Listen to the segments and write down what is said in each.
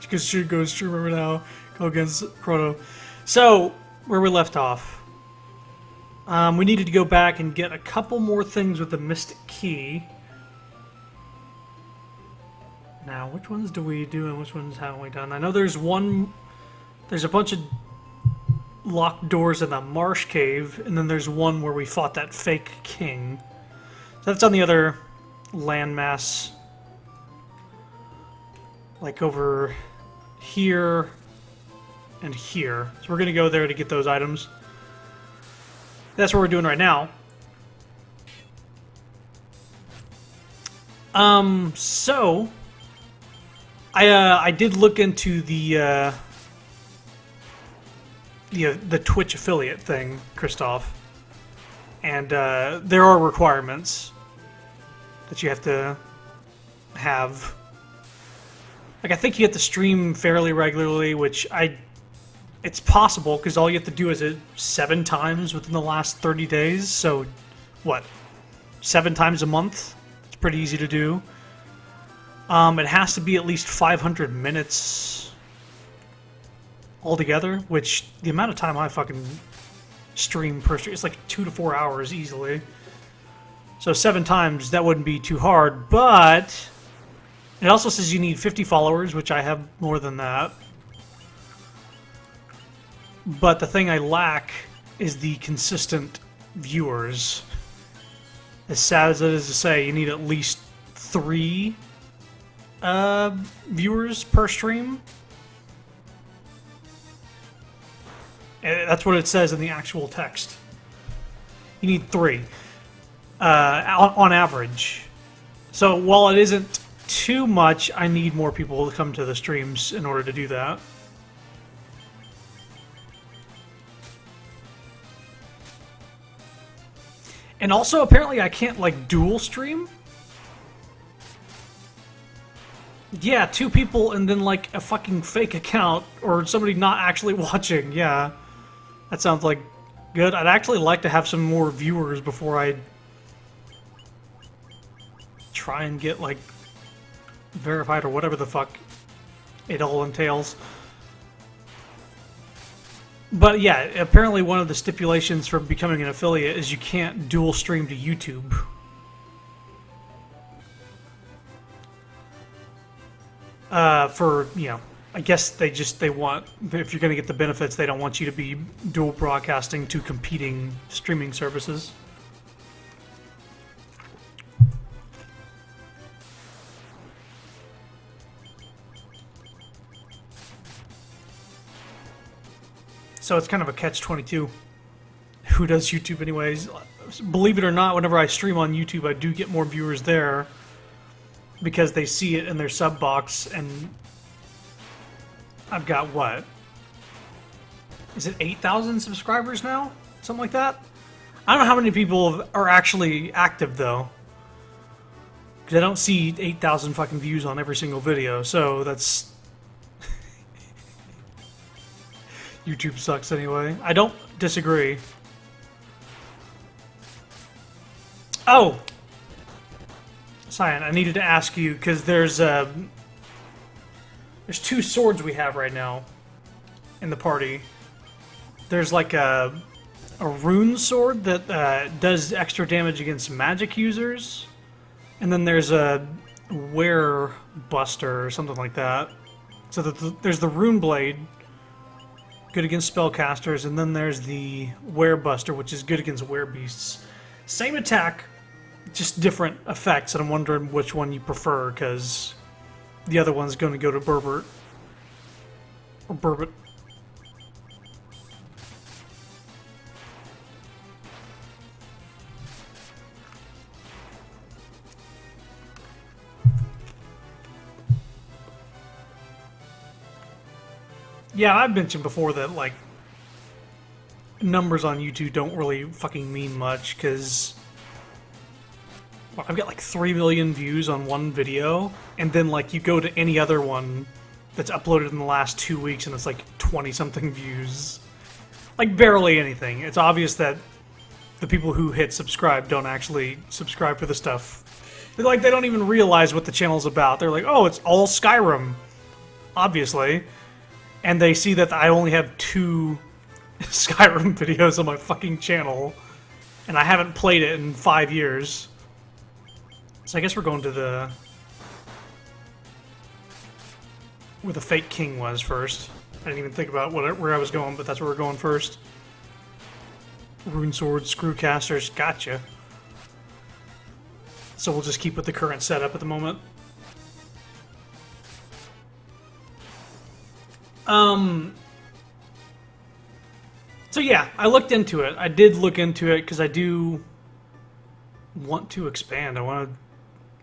Because should go streamer now. Go against Chrono. So, where we left off. We needed to go back and get a couple more things with the Mystic Key. Now, which ones do we do and which ones haven't we done? I know there's one... There's a bunch of locked doors in the Marsh Cave, and then there's one where we fought that fake king. So that's on the other landmass. Like over here and here. So we're going to go there to get those items. That's what we're doing right now. So... I did look into the Twitch affiliate thing, Christoph, and there are requirements that you have to have. Like, I think you have to stream fairly regularly, which it's possible because all you have to do is it 7 times within the last 30 days. So, what? 7 times a month? It's pretty easy to do. It has to be at least 500 minutes altogether, which the amount of time I fucking stream per stream is like 2 to 4 hours easily. So 7 times, that wouldn't be too hard, but it also says you need 50 followers, which I have more than that. But the thing I lack is the consistent viewers. As sad as it is to say, you need at least 3 viewers per stream. That's what it says in the actual text. You need 3 on average. So while it isn't too much, I need more people to come to the streams in order to do that. And also, apparently I can't, like, dual stream. Yeah, 2 people and then, like, a fucking fake account or somebody not actually watching. Yeah, that sounds like good. I'd actually like to have some more viewers before I try and get, like, verified or whatever the fuck it all entails. But yeah, apparently one of the stipulations for becoming an affiliate is you can't dual stream to YouTube. For, you know, I guess they want, if you're going to get the benefits, they don't want you to be dual broadcasting to competing streaming services. So it's kind of a catch-22. Who does YouTube anyways? Believe it or not, whenever I stream on YouTube, I do get more viewers there because they see it in their sub box, and I've got, what? Is it 8,000 subscribers now? Something like that? I don't know how many people are actually active, though. Because I don't see 8,000 fucking views on every single video, so that's... YouTube sucks anyway. I don't disagree. Oh! Cyan, I needed to ask you, because there's 2 swords we have right now in the party. There's like a rune sword that does extra damage against magic users, and then there's a were buster or something like that. So there's the rune blade, good against spellcasters, and then there's the were buster, which is good against were beasts. Same attack, just different effects, and I'm wondering which one you prefer, because the other one's going to go to Burbert. Or Burbot. Yeah, I've mentioned before that, like, numbers on YouTube don't really fucking mean much, because I've got like 3 million views on one video, and then like you go to any other one that's uploaded in the last 2 weeks and it's like 20-something views. Like barely anything. It's obvious that the people who hit subscribe don't actually subscribe for the stuff. They're like, they don't even realize what the channel's about. They're like, oh, it's all Skyrim. obviously, and they see that I only have 2 Skyrim videos on my fucking channel, and I haven't played it in 5 years. So I guess we're going to the... where the fake king was first. I didn't even think about where I was going, but that's where we're going first. Rune swords, screwcasters, gotcha. So we'll just keep with the current setup at the moment. So yeah, I looked into it. I did look into it because I do want to expand. I want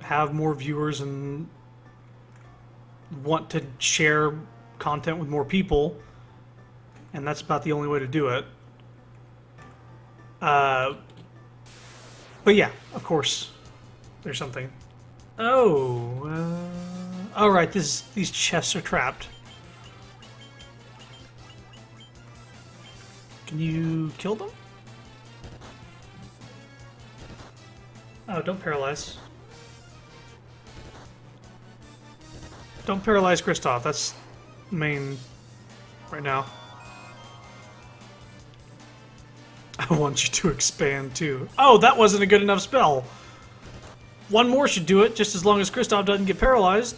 to have more viewers and want to share content with more people, and that's about the only way to do it. But yeah, of course, there's something. Oh, all right. These chests are trapped. Can you kill them? Oh, don't paralyze. Don't paralyze Kristoff. That's main right now. I want you to expand too. Oh, that wasn't a good enough spell. One more should do it, just as long as Kristoff doesn't get paralyzed.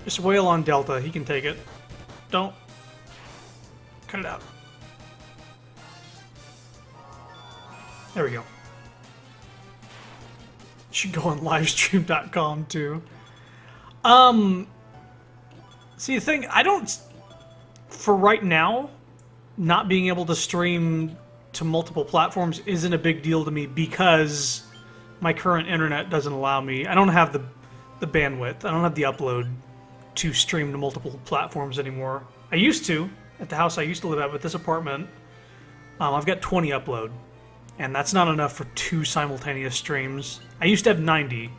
Just wail on Delta. He can take it. Don't. Cut it out. There we go. Should go on livestream.com too. See, the thing, I don't... For right now, not being able to stream to multiple platforms isn't a big deal to me because my current internet doesn't allow me. I don't have the bandwidth. I don't have the upload to stream to multiple platforms anymore. I used to, at the house I used to live at, with this apartment. I've got 20 upload, and that's not enough for 2 simultaneous streams. I used to have 90.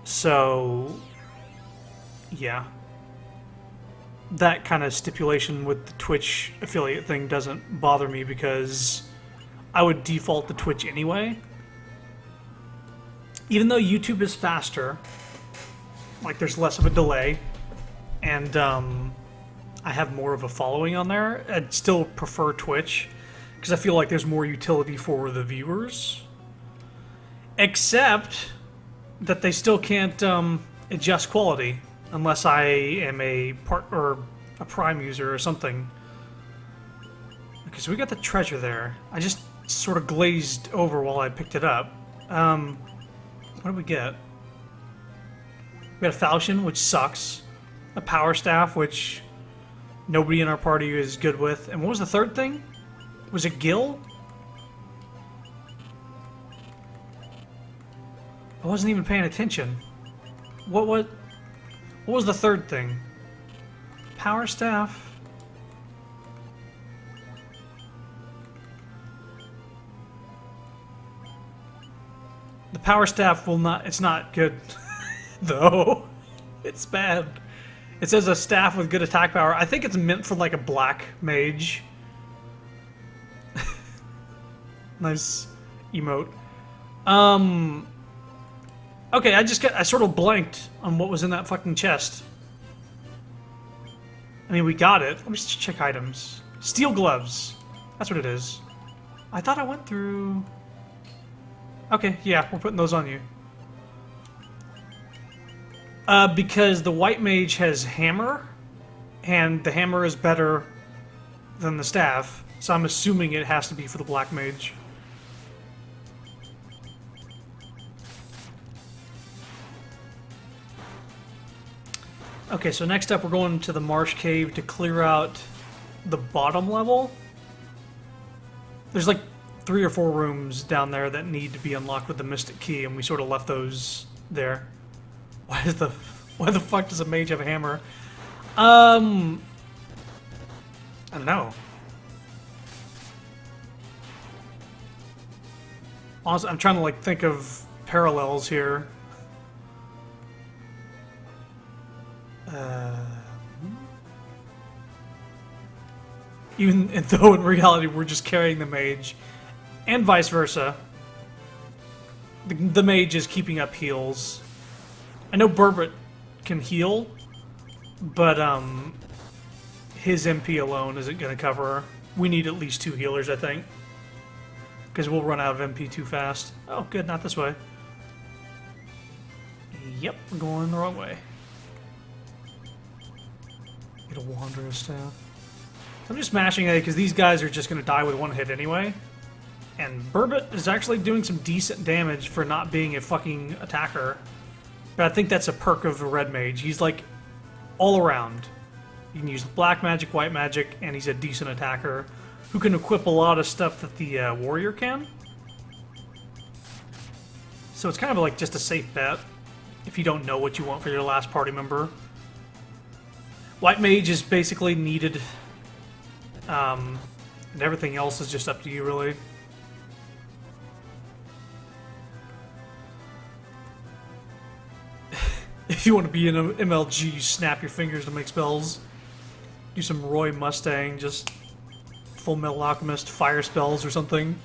So, yeah. That kind of stipulation with the Twitch affiliate thing doesn't bother me because I would default to Twitch anyway. Even though YouTube is faster, like there's less of a delay, and I have more of a following on there, I'd still prefer Twitch because I feel like there's more utility for the viewers. Except that they still can't adjust quality unless I am a Prime user or something. Okay, so we got the treasure there. I just sort of glazed over while I picked it up. What did we get? We got a falchion, which sucks. A power staff, which nobody in our party is good with. And what was the third thing? Was it Gil? I wasn't even paying attention. What was the third thing? Power staff. The power staff will not... It's not good, though. It's bad. It says a staff with good attack power. I think it's meant for like a black mage. Nice emote. Okay, I sort of blanked on what was in that fucking chest. I mean, we got it. Let me just check items. Steel gloves. That's what it is. I thought I went through... Okay, yeah, we're putting those on you. Because the white mage has hammer, and the hammer is better than the staff, so I'm assuming it has to be for the black mage. Okay, so next up we're going to the marsh cave to clear out the bottom level. There's like 3 or 4 rooms down there that need to be unlocked with the mystic key, and we sort of left those there. Why the fuck does a mage have a hammer? I don't know. Honestly, I'm trying to like think of parallels here. Even though in reality we're just carrying the mage, and vice versa. The mage is keeping up heals. I know Burbot can heal, but his MP alone isn't going to cover. We need at least 2 healers, I think, because we'll run out of MP too fast. Oh, good, not this way. Yep, we're going the wrong way. Get a Wanderer Staff. I'm just mashing A because these guys are just going to die with 1 hit anyway. And Burbot is actually doing some decent damage for not being a fucking attacker. But I think that's a perk of a red mage. He's like all around. You can use black magic, white magic, and he's a decent attacker who can equip a lot of stuff that the warrior can. So it's kind of like just a safe bet if you don't know what you want for your last party member. White mage is basically needed, and everything else is just up to you, really. If you want to be in an MLG, you snap your fingers to make spells. Do some Roy Mustang, just Full Metal Alchemist fire spells or something.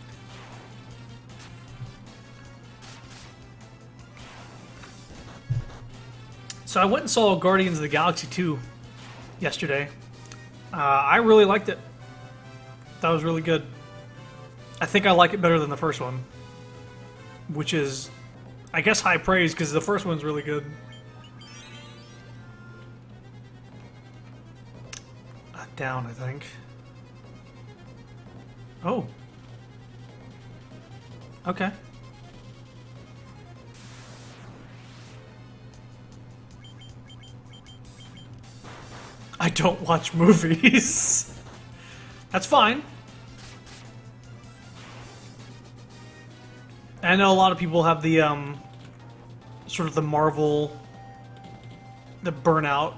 So I went and saw Guardians of the Galaxy 2 yesterday. I really liked it. That was really good. I think I like it better than the first one, which is, I guess, high praise because the first one's really good. Down, I think. Oh. Okay. I don't watch movies. That's fine. I know a lot of people have the, sort of the Marvel, the burnout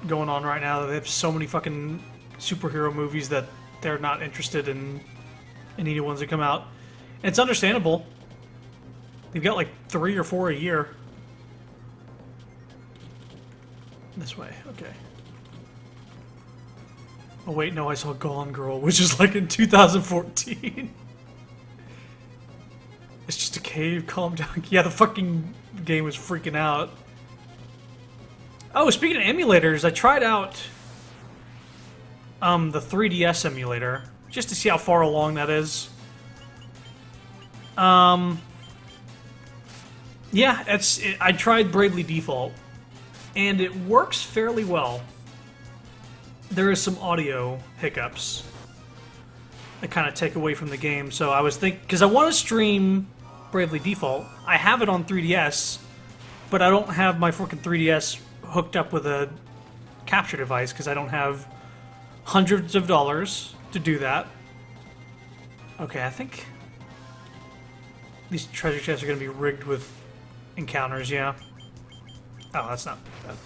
going on right now. They have so many fucking superhero movies that they're not interested in any new ones that come out. And it's understandable. They've got like 3 or 4 a year. This way, okay. Oh wait, no, I saw Gone Girl, which is like in 2014. It's just a cave, calm down. Yeah, the fucking game was freaking out. Oh, speaking of emulators, I tried out the 3DS emulator just to see how far along that is. Yeah, I tried Bravely Default, and it works fairly well. There is some audio hiccups that kind of take away from the game, so I was thinking, because I want to stream Bravely Default. I have it on 3DS, but I don't have my fucking 3DS hooked up with a capture device because I don't have hundreds of dollars to do that. Okay, I think these treasure chests are going to be rigged with encounters, yeah. Oh, that's not bad.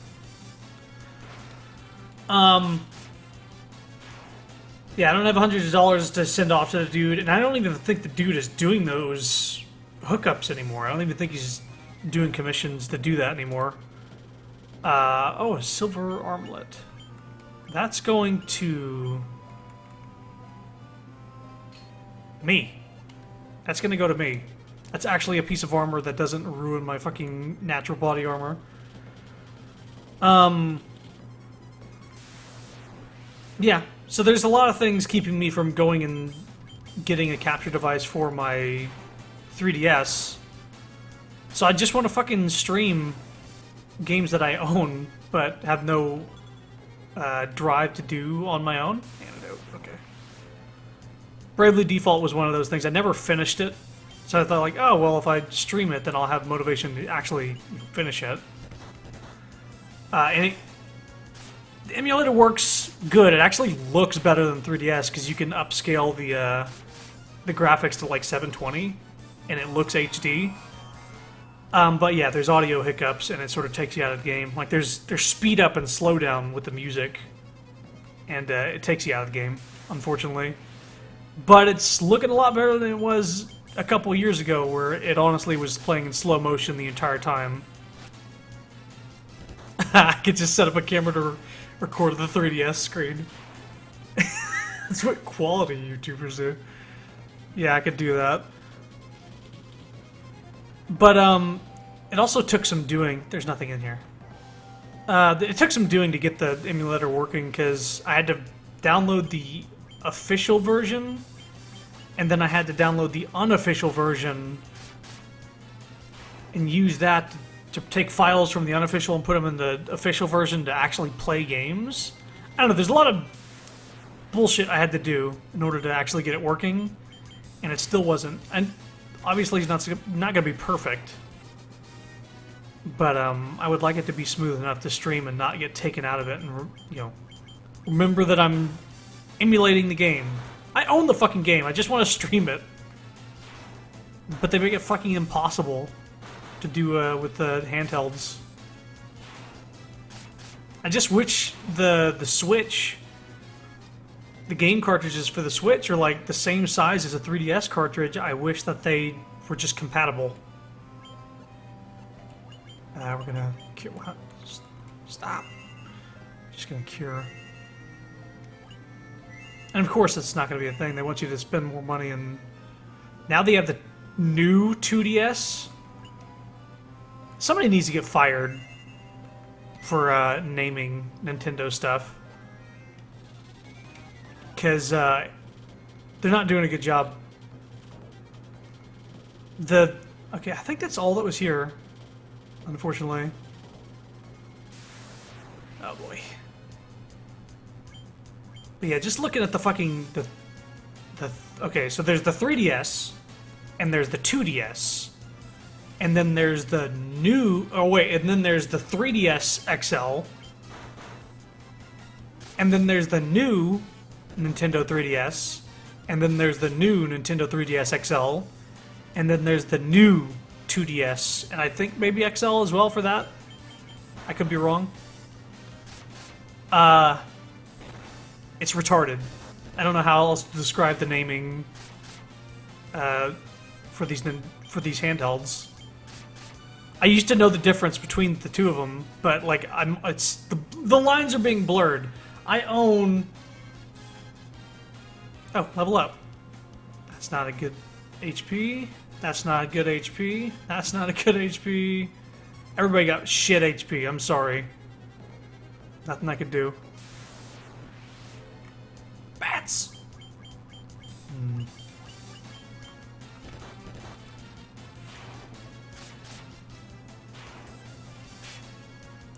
Yeah, I don't have hundreds of dollars to send off to the dude, and I don't even think the dude is doing those hookups anymore. I don't even think he's doing commissions to do that anymore. Oh, a silver armlet. That's going to me. That's going to go to me. That's actually a piece of armor that doesn't ruin my fucking natural body armor. Yeah, so there's a lot of things keeping me from going and getting a capture device for my 3DS. So I just want to fucking stream games that I own, but have no drive to do on my own. Antidote, okay. Bravely Default was one of those things. I never finished it, so I thought, like, oh, well, if I stream it, then I'll have motivation to actually finish it. And the emulator works good. It actually looks better than 3DS, because you can upscale the graphics to, like, 720, and it looks HD. But yeah, there's audio hiccups, and it sort of takes you out of the game. Like, there's speed up and slow down with the music, and it takes you out of the game, unfortunately. But it's looking a lot better than it was a couple years ago, where it honestly was playing in slow motion the entire time. I could just set up a camera to record the 3DS screen. That's what quality YouTubers do. Yeah, I could do that. But, it also took some doing. There's nothing in here. It took some doing to get the emulator working because I had to download the official version, and then I had to download the unofficial version and use that to take files from the unofficial and put them in the official version to actually play games. I don't know, there's a lot of bullshit I had to do in order to actually get it working, and it still wasn't. And obviously it's not going to be perfect. But I would like it to be smooth enough to stream and not get taken out of it, and remember that I'm emulating the game. I own the fucking game. I just want to stream it, but they make it fucking impossible to do with the handhelds. I just wish the Switch, the game cartridges for the Switch are like the same size as a 3DS cartridge. I wish that they were just compatible. We're gonna cure. What? Stop. Just gonna cure. And of course, it's not gonna be a thing. They want you to spend more money, and now they have the new 2DS. Somebody needs to get fired for naming Nintendo stuff, because they're not doing a good job. Okay, I think that's all that was here. Unfortunately. Oh boy. But yeah, just looking at the fucking okay, so there's the 3DS, and there's the 2DS, and then there's the new. Oh wait, and then there's the 3DS XL, and then there's the new Nintendo 3DS, and then there's the new Nintendo 3DS XL, and then there's the new 2DS, and I think maybe XL as well for that. I could be wrong. It's retarded. I don't know how else to describe the naming for these handhelds. I used to know the difference between the two of them, but like the lines are being blurred. I own. Oh, level up. That's not a good HP. That's not a good HP. That's not a good HP. Everybody got shit HP. I'm sorry. Nothing I could do. Bats!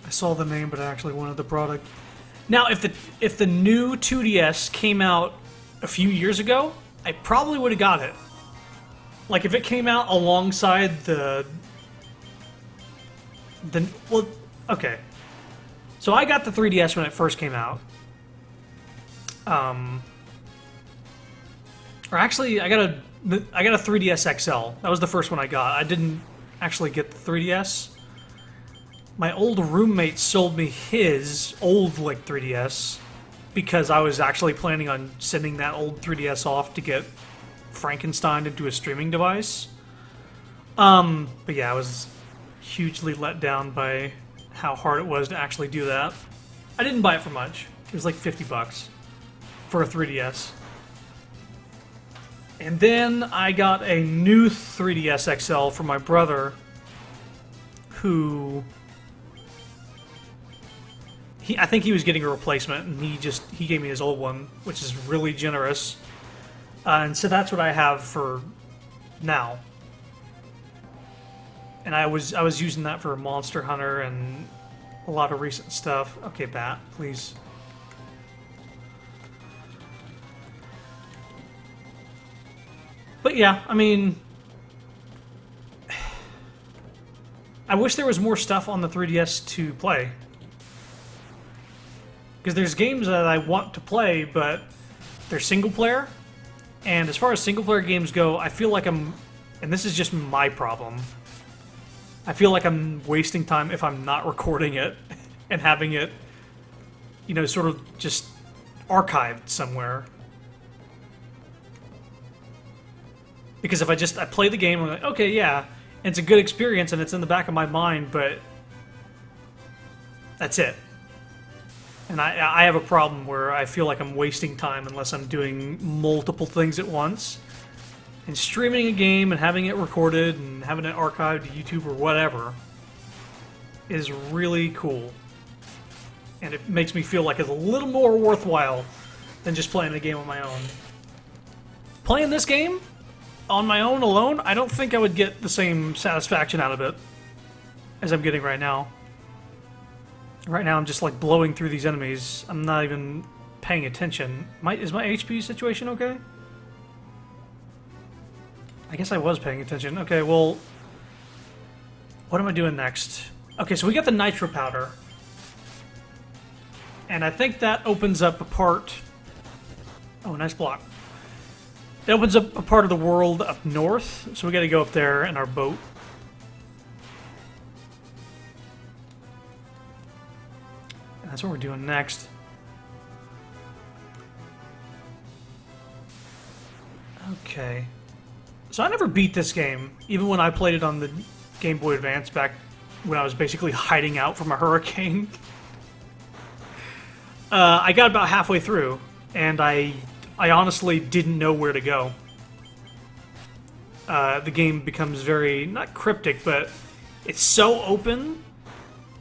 I saw the name, but I actually wanted the product. Now, if the new 2DS came out a few years ago, I probably would have got it. Like, if it came out alongside well, okay. So I got the 3DS when it first came out. Or actually, I got a 3DS XL. That was the first one I got. I didn't actually get the 3DS. My old roommate sold me his old, like, 3DS because I was actually planning on sending that old 3DS off to get Frankenstein into a streaming device. But yeah, I was hugely let down by how hard it was to actually do that. I didn't buy it for much. It was like $50 for a 3DS. And then I got a new 3DS XL for my brother, who I think he was getting a replacement, and he gave me his old one, which is really generous. And so that's what I have for now. And I was using that for Monster Hunter and a lot of recent stuff. Okay, bat, please. But yeah, I mean, I wish there was more stuff on the 3DS to play. Because there's games that I want to play, but they're single player. And as far as single player games go, I feel like and this is just my problem, I feel like I'm wasting time if I'm not recording it and having it, sort of just archived somewhere. Because if I play the game, I'm like, okay, yeah, and it's a good experience and it's in the back of my mind, but that's it. And I have a problem where I feel like I'm wasting time unless I'm doing multiple things at once. And streaming a game and having it recorded and having it archived to YouTube or whatever is really cool. and it makes me feel like it's a little more worthwhile than just playing the game on my own. Playing this game on my own alone, I don't think I would get the same satisfaction out of it as I'm getting right now. Right now I'm just like blowing through these enemies. I'm not even paying attention. Is my HP situation okay? I guess I was paying attention. Okay, well, what am I doing next? Okay, so we got the nitro powder. And I think that opens up a part... Oh, nice block. That opens up a part of the world up north, so we gotta go up there in our boat. And that's what we're doing next. Okay. So I never beat this game, even when I played it on the Game Boy Advance back when I was basically hiding out from a hurricane. I got about halfway through, and I honestly didn't know where to go. The game becomes very, not cryptic, but it's so open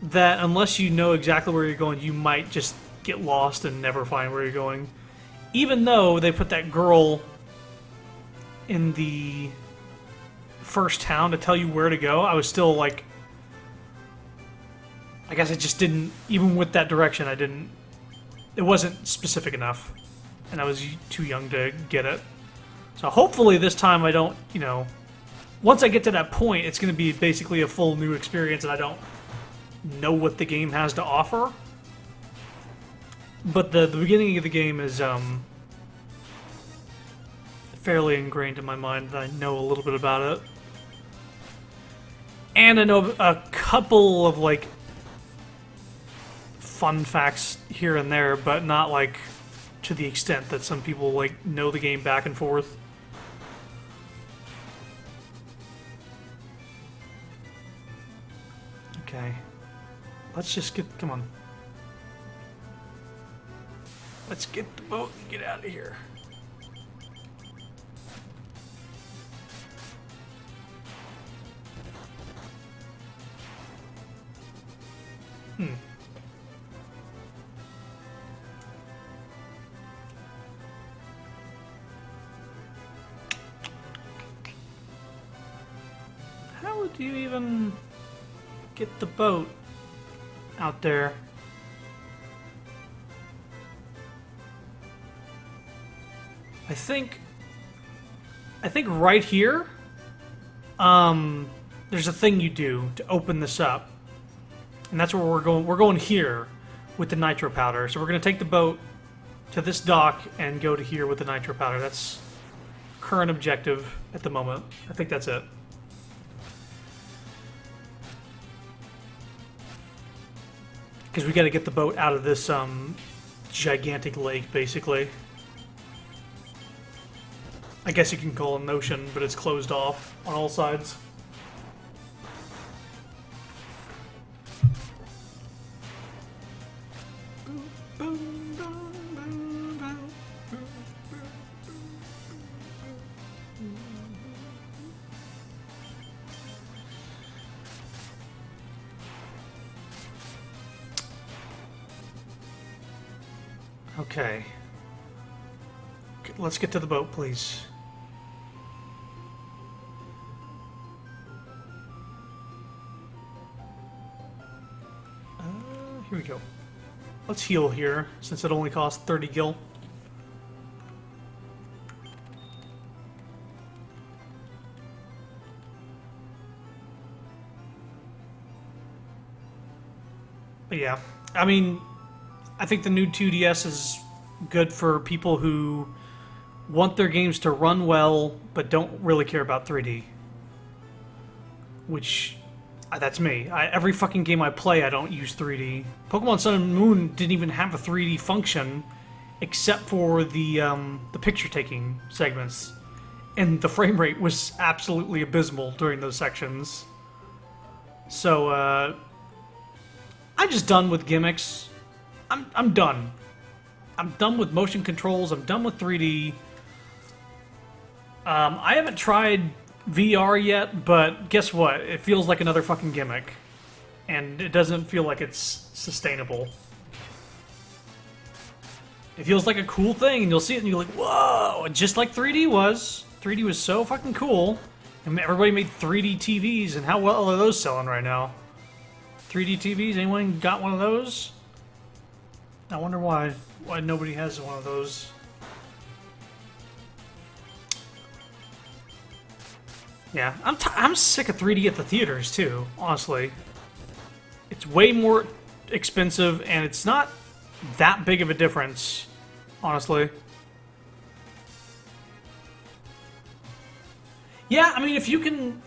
that unless you know exactly where you're going, you might just get lost and never find where you're going. Even though they put that girl in the first town to tell you where to go, I was still like... I guess I just didn't... Even with that direction, I didn't... It wasn't specific enough. And I was too young to get it. So hopefully this time I don't, you know... Once I get to that point, it's going to be basically a full new experience and I don't know what the game has to offer. But the beginning of the game is fairly ingrained in my mind that I know a little bit about it. And I know a couple of, like, fun facts here and there, but not, like, to the extent that some people, like, know the game back and forth. Okay. Let's just get... Come on. Let's get the boat and get out of here. How would you even get the boat out there? I think right here, there's a thing you do to open this up. And that's where we're going. We're going here with the nitro powder. So we're going to take the boat to this dock and go to here with the nitro powder. That's current objective at the moment. I think that's it. Because we got to get the boat out of this gigantic lake, basically. I guess you can call it an ocean, but it's closed off on all sides. Okay. Let's get to the boat, please. Here we go. Let's heal here, since it only costs 30 gil. But yeah, I mean, I think the new 2DS is good for people who want their games to run well, but don't really care about 3D. Which... that's me. Every fucking game I play, I don't use 3D. Pokemon Sun and Moon didn't even have a 3D function, except for the picture-taking segments. And the frame rate was absolutely abysmal during those sections. So, I'm just done with gimmicks. I'm done. I'm done with motion controls. I'm done with 3D. I haven't tried VR yet, but guess what? It feels like another fucking gimmick. And it doesn't feel like it's sustainable. It feels like a cool thing, and you'll see it, and you're like, whoa! Just like 3D was. 3D was so fucking cool, and everybody made 3D TVs, and how well are those selling right now? 3D TVs? Anyone got one of those? I wonder why nobody has one of those. Yeah, I'm sick of 3D at the theaters too, honestly. It's way more expensive, and it's not that big of a difference, honestly. Yeah, I mean, if you can...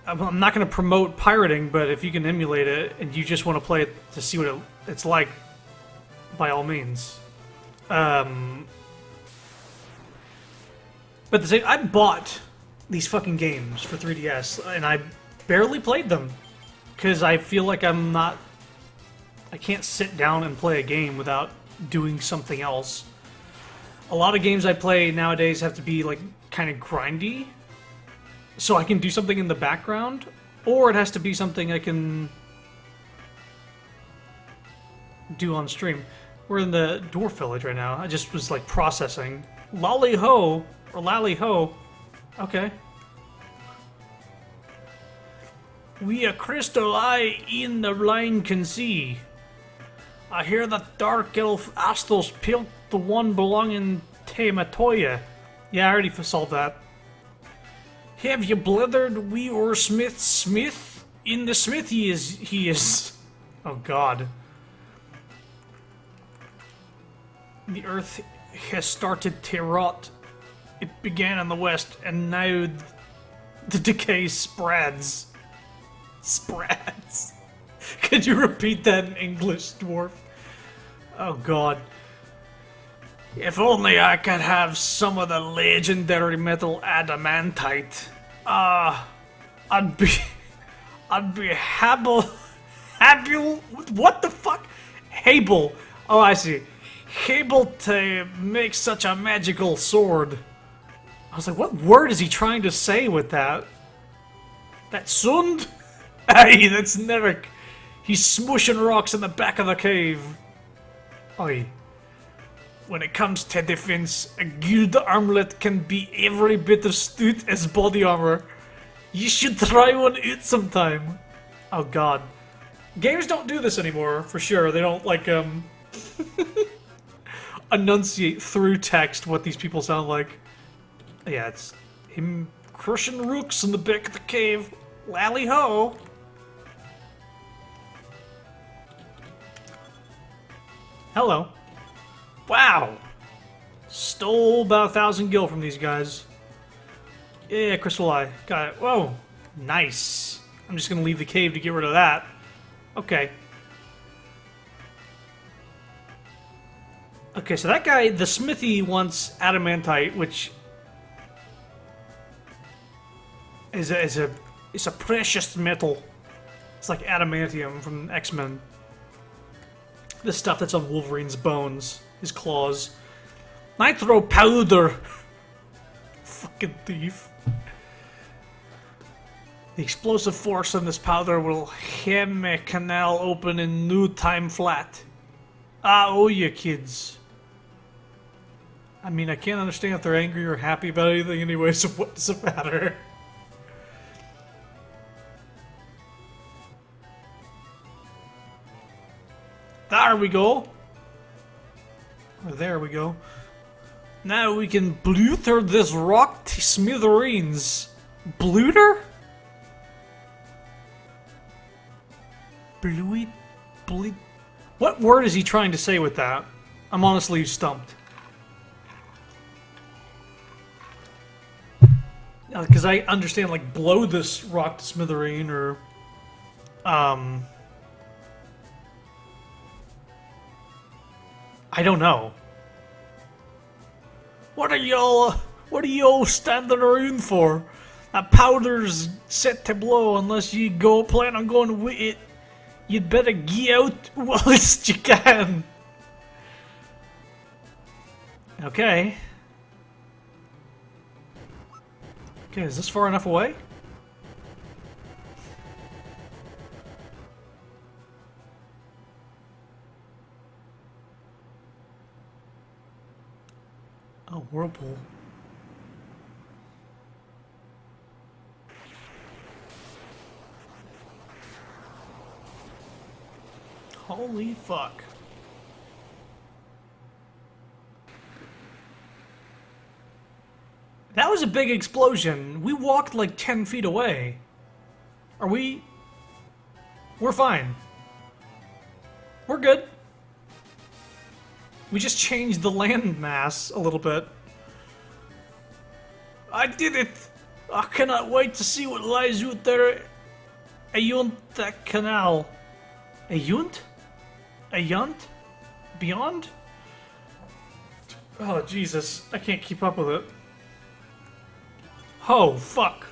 I'm not going to promote pirating, but if you can emulate it, and you just want to play it to see what it's like, by all means. But the same, I bought these fucking games for 3DS, and I barely played them. Because I feel like I can't sit down and play a game without doing something else. A lot of games I play nowadays have to be, like, kind of grindy. So I can do something in the background, or it has to be something I can do on stream. We're in the dwarf village right now. I just was, like, processing. Lally-ho, or Lally-ho. Okay. We a crystal eye in the line can see. I hear that dark elf Astos pilt the one belonging to Matoya. Yeah, I already solved that. Have you blithered we or Smith? In the smithy he is. Oh god. The earth has started to rot. It began in the west, and now the decay spreads. Spreads. Could you repeat that in English, dwarf? Oh god. If only I could have some of the legendary metal adamantite. I'd be what the fuck? Able. Oh, I see. Able to make such a magical sword. I was like, what word is he trying to say with that? That sund? Hey, that's never... He's smushing rocks in the back of the cave. Oi. When it comes to defense, a guild armlet can be every bit as stout as body armor. You should try one out sometime. Oh god. Games don't do this anymore, for sure. They don't, like, enunciate through text what these people sound like. Yeah, it's him crushing rooks in the back of the cave. Lally-ho! Hello. Wow! Stole about 1,000 gil from these guys. Yeah, crystal eye. Got it. Whoa! Nice. I'm just gonna leave the cave to get rid of that. Okay. Okay, so that guy, the smithy, wants adamantite, which is a precious metal. It's like adamantium from X-Men. The stuff that's on Wolverine's bones, his claws. Nitro powder. Fucking thief. The explosive force in this powder will hem a canal open in no time flat. Ah, oh you kids. I mean, I can't understand if they're angry or happy about anything anyway, so what does it matter? There we go. Or there we go. Now we can bluther this rock to smithereens. Bluter? Bluey? What word is he trying to say with that? I'm honestly stumped. Because I understand, like, blow this rock to smithereen, or... I don't know. What are y'all standing around for? That powder's set to blow unless you plan on going with it. You'd better get out whilst you can. Okay. Okay, is this far enough away? Oh, whirlpool. Holy fuck. That was a big explosion. We walked like 10 feet away. Are we... We're fine. We're good. We just changed the land mass a little bit. I did it! I cannot wait to see what lies out there beyond that canal. Ayunt? Ayunt? Beyond? Oh, Jesus. I can't keep up with it. Oh, fuck.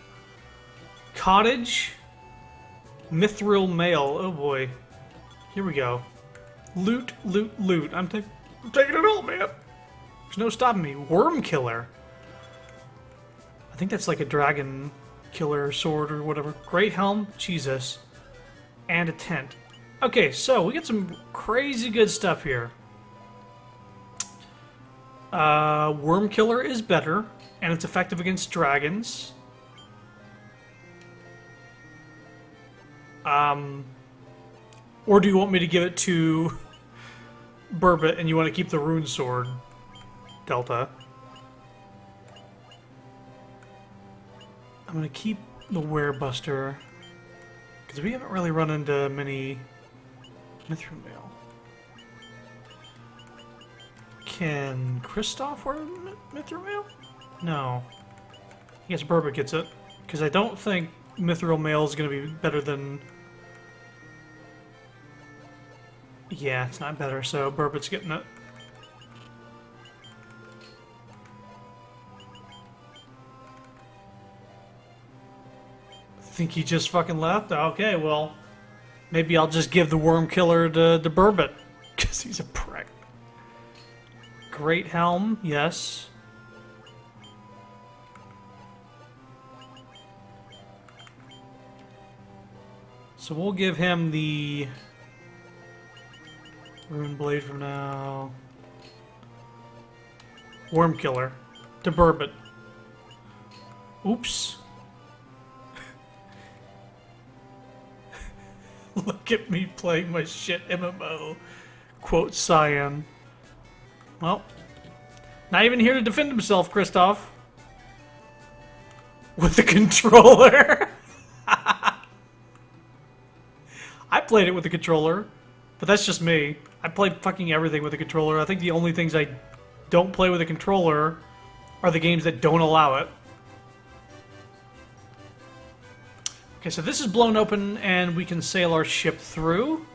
Cottage? Mithril mail. Oh, boy. Here we go. Loot, loot, loot. I'm taking it all, man. There's no stopping me. Worm killer. I think that's like a dragon killer sword or whatever. Great helm. Jesus. And a tent. Okay, so we get some crazy good stuff here. Worm killer is better, and it's effective against dragons. Or do you want me to give it to Burbot and you want to keep the rune sword, Delta? I'm going to keep the Werebuster, because we haven't really run into many Mithril mail. Can Kristoff wear Mithril mail? No. I guess Burbot gets it, because I don't think Mithril mail is going to be better than... Yeah, it's not better, so Burbot's getting it. Think he just fucking left? Okay, well, maybe I'll just give the worm killer to Burbot, because he's a prick. Great helm, yes. So we'll give him the rune blade for now. Worm killer to Burbot. Oops. Look at me playing my shit MMO. Quote Cyan. Well, not even here to defend himself, Kristoff. With the controller. I played it with the controller, but that's just me. I play fucking everything with the controller. I think the only things I don't play with a controller are the games that don't allow it. Okay, so this is blown open, and we can sail our ship through.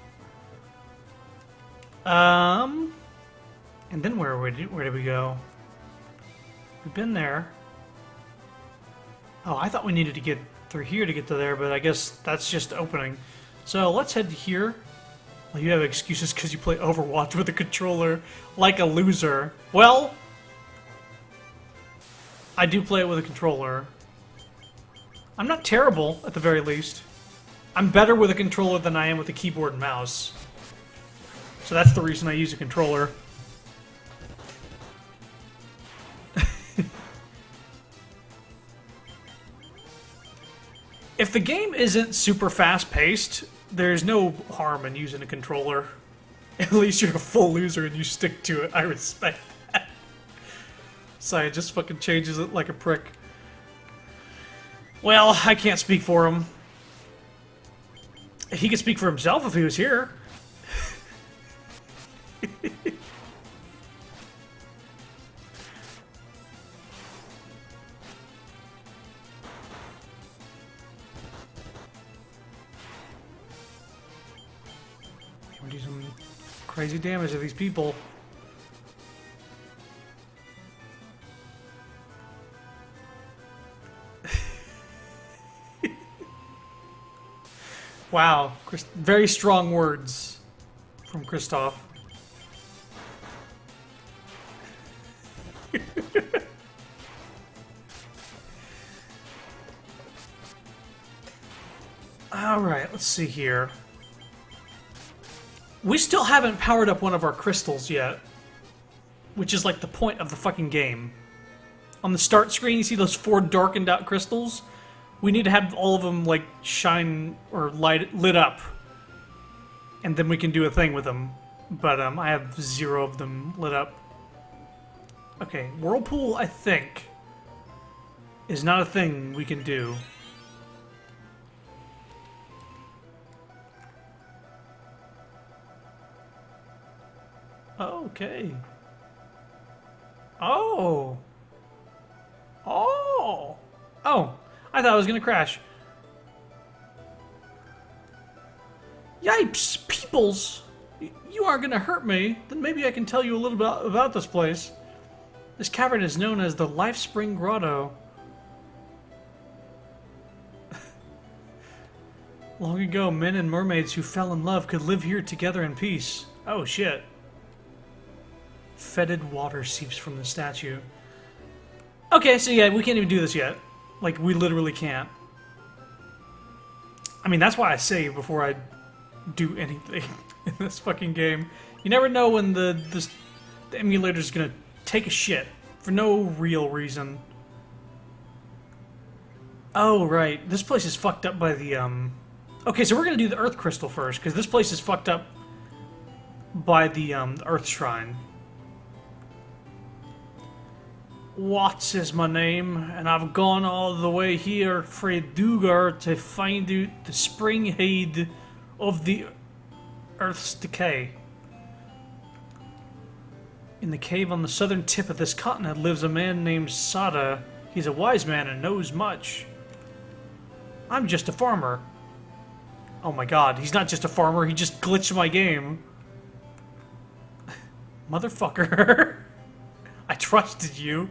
And then where did we go? We've been there. Oh, I thought we needed to get through here to get to there, but I guess that's just opening. So let's head to here. Well, you have excuses because you play Overwatch with a controller like a loser. Well, I do play it with a controller. I'm not terrible, at the very least. I'm better with a controller than I am with a keyboard and mouse. So that's the reason I use a controller. If the game isn't super fast-paced, there's no harm in using a controller. At least you're a full loser and you stick to it. I respect that. Saya just fucking changes it like a prick. Well, I can't speak for him. He could speak for himself if he was here. We'll do some crazy damage to these people. Wow, very strong words from Kristoff. Alright, let's see here. We still haven't powered up one of our crystals yet, which is like the point of the fucking game. On the start screen, you see those 4 darkened out crystals? We need to have all of them, like, shine or lit up. And then we can do a thing with them. But I have 0 of them lit up. Okay, Whirlpool, I think, is not a thing we can do. Okay. Oh. Oh. Oh. I thought I was gonna crash. Yipes! Peoples! You aren't gonna hurt me? Then maybe I can tell you a little bit about this place. This cavern is known as the Life Spring Grotto. Long ago, men and mermaids who fell in love could live here together in peace. Oh shit. Fetid water seeps from the statue. Okay, so yeah, we can't even do this yet. Like, we literally can't. I mean, that's why I save before I do anything in this fucking game. You never know when the emulator's gonna take a shit for no real reason. Oh, right. This place is fucked up by the, Okay, so we're gonna do the Earth Crystal first, because this place is fucked up by the Earth Shrine. Watts is my name, and I've gone all the way here frae Dugar to find out the spring head of the Earth's decay. In the cave on the southern tip of this continent lives a man named Sada. He's a wise man and knows much. I'm just a farmer. Oh my god, he's not just a farmer, he just glitched my game. Motherfucker. I trusted you.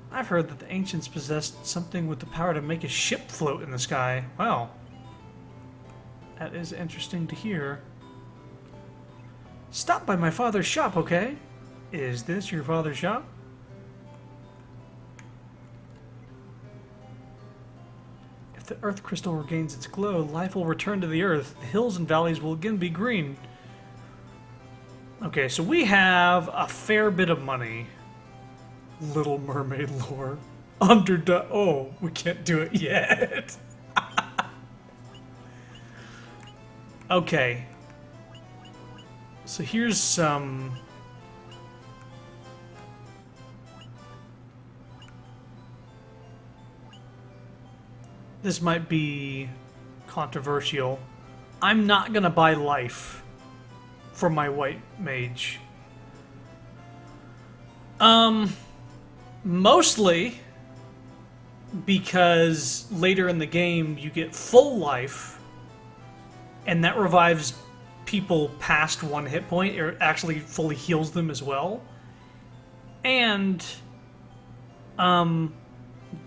I've heard that the ancients possessed something with the power to make a ship float in the sky. Wow. That is interesting to hear. Stop by my father's shop, okay? Is this your father's shop? If the Earth Crystal regains its glow, life will return to the Earth. The hills and valleys will again be green. Okay, so we have a fair bit of money. Little Mermaid lore. Oh, we can't do it yet. Okay. So here's some... This might be controversial. I'm not gonna buy life for my white mage. Mostly because later in the game you get full life, and that revives people past 1 hit point. It actually fully heals them as well. And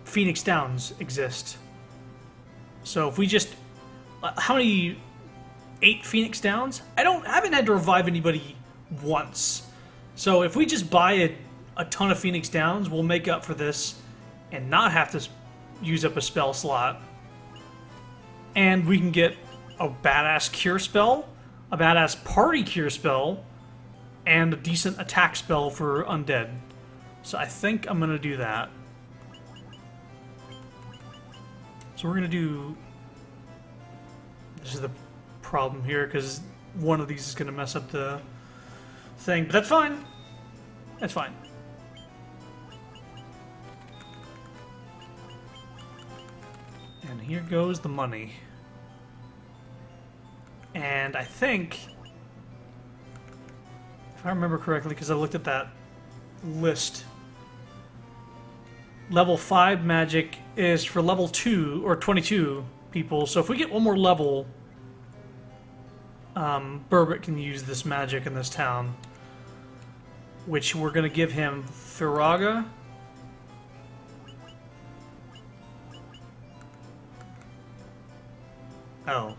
Phoenix Downs exist. So if we just... how many... 8 Phoenix Downs? I haven't had to revive anybody once. So if we just buy a ton of Phoenix Downs, we'll make up for this and not have to use up a spell slot. And we can get a badass cure spell, a badass party cure spell, and a decent attack spell for undead. So I think I'm going to do that. So we're going to do... This is the problem here, because one of these is going to mess up the thing. But that's fine. That's fine. And here goes the money. And I think, if I remember correctly, because I looked at that list, level 5 magic is for level 2, or 22 people. So if we get one more level, Burbot can use this magic in this town. Which we're going to give him Firaga. Oh.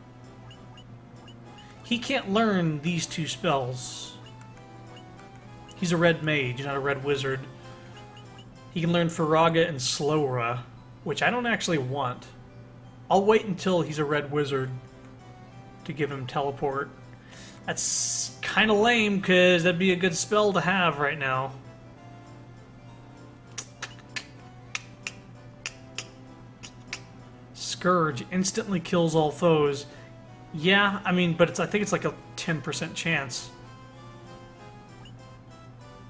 He can't learn these 2 spells. He's a red mage, not a red wizard. He can learn Firaga and Slowra, which I don't actually want. I'll wait until he's a red wizard to give him teleport. That's kind of lame, because that'd be a good spell to have right now. Scourge instantly kills all foes. Yeah, I mean, but I think it's like a 10% chance.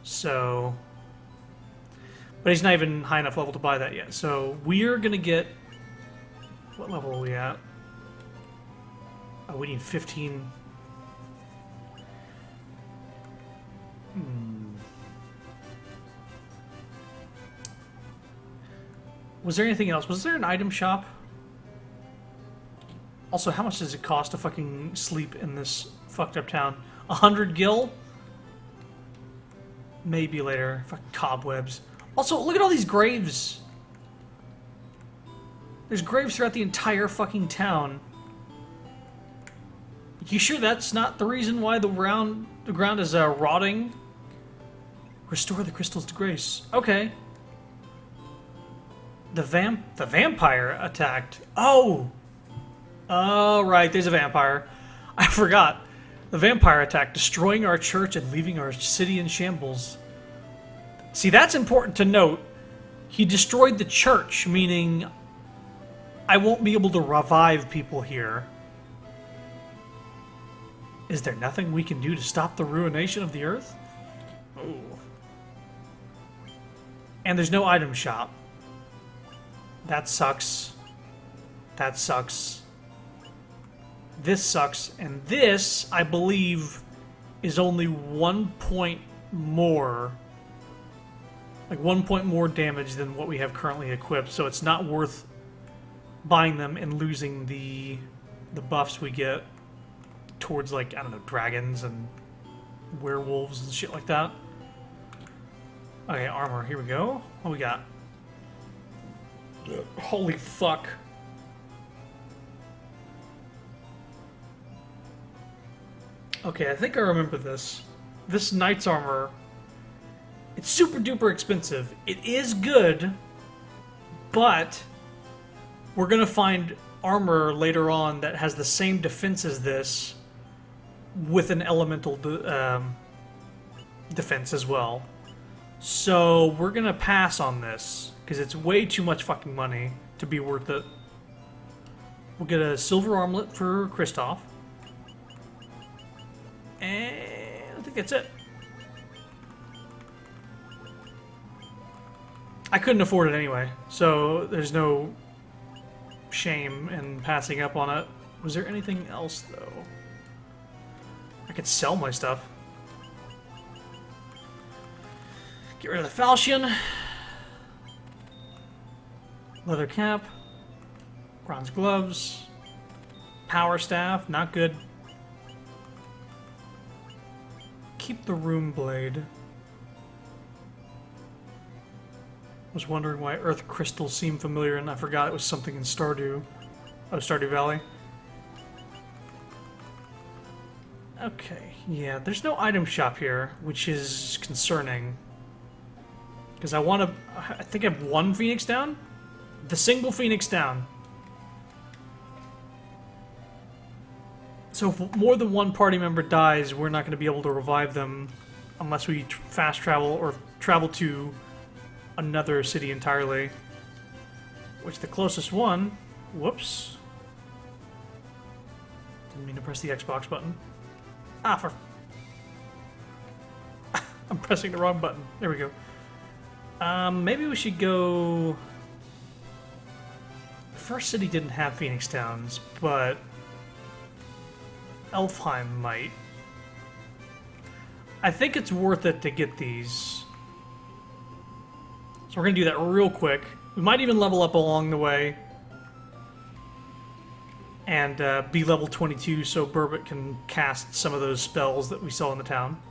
So... But he's not even high enough level to buy that yet. So we're gonna get... What level are we at? Oh, we need 15... Was there anything else? Was there an item shop? Also, how much does it cost to fucking sleep in this fucked up town? 100 gil? Maybe later. Fucking cobwebs. Also, look at all these graves. There's graves throughout the entire fucking town. You sure that's not the reason why the ground is rotting? Restore the crystals to grace. Okay. The vampire attacked. Oh! Oh, right, there's a vampire. I forgot. The vampire attacked, destroying our church and leaving our city in shambles. See, that's important to note. He destroyed the church, meaning I won't be able to revive people here. Is there nothing we can do to stop the ruination of the earth? Oh. And there's no item shop. That sucks. That sucks. This sucks. And this, I believe, is only 1 point more. Like 1 point more damage than what we have currently equipped. So it's not worth buying them and losing the buffs we get towards, like, I don't know, dragons and werewolves and shit like that. Okay, armor. Here we go. What we got? Holy fuck. Okay, I think I remember this. This knight's armor, it's super duper expensive. It is good, but we're gonna find armor later on that has the same defense as this with an elemental defense as well. So we're gonna pass on this because it's way too much fucking money to be worth it. We'll get a silver armlet for Kristoff. And I think that's it. I couldn't afford it anyway, so there's no shame in passing up on it. Was there anything else, though? I could sell my stuff. Get rid of the falchion. Leather cap. Bronze gloves. Power staff, not good. Keep the room blade. Was wondering why earth crystals seemed familiar, and I forgot it was something in Stardew. Oh, Stardew Valley. Okay, yeah, there's no item shop here, which is concerning. Because I think I have one Phoenix down? The single Phoenix down. So if more than one party member dies, we're not going to be able to revive them unless we fast travel or travel to another city entirely. Which the closest one... Whoops. Didn't mean to press the Xbox button. Ah, for... I'm pressing the wrong button. There we go. Maybe we should go... The first city didn't have Phoenix Towns, but... Elfheim might. I think it's worth it to get these. So we're going to do that real quick. We might even level up along the way. And be level 22 so Burbot can cast some of those spells that we saw in the town.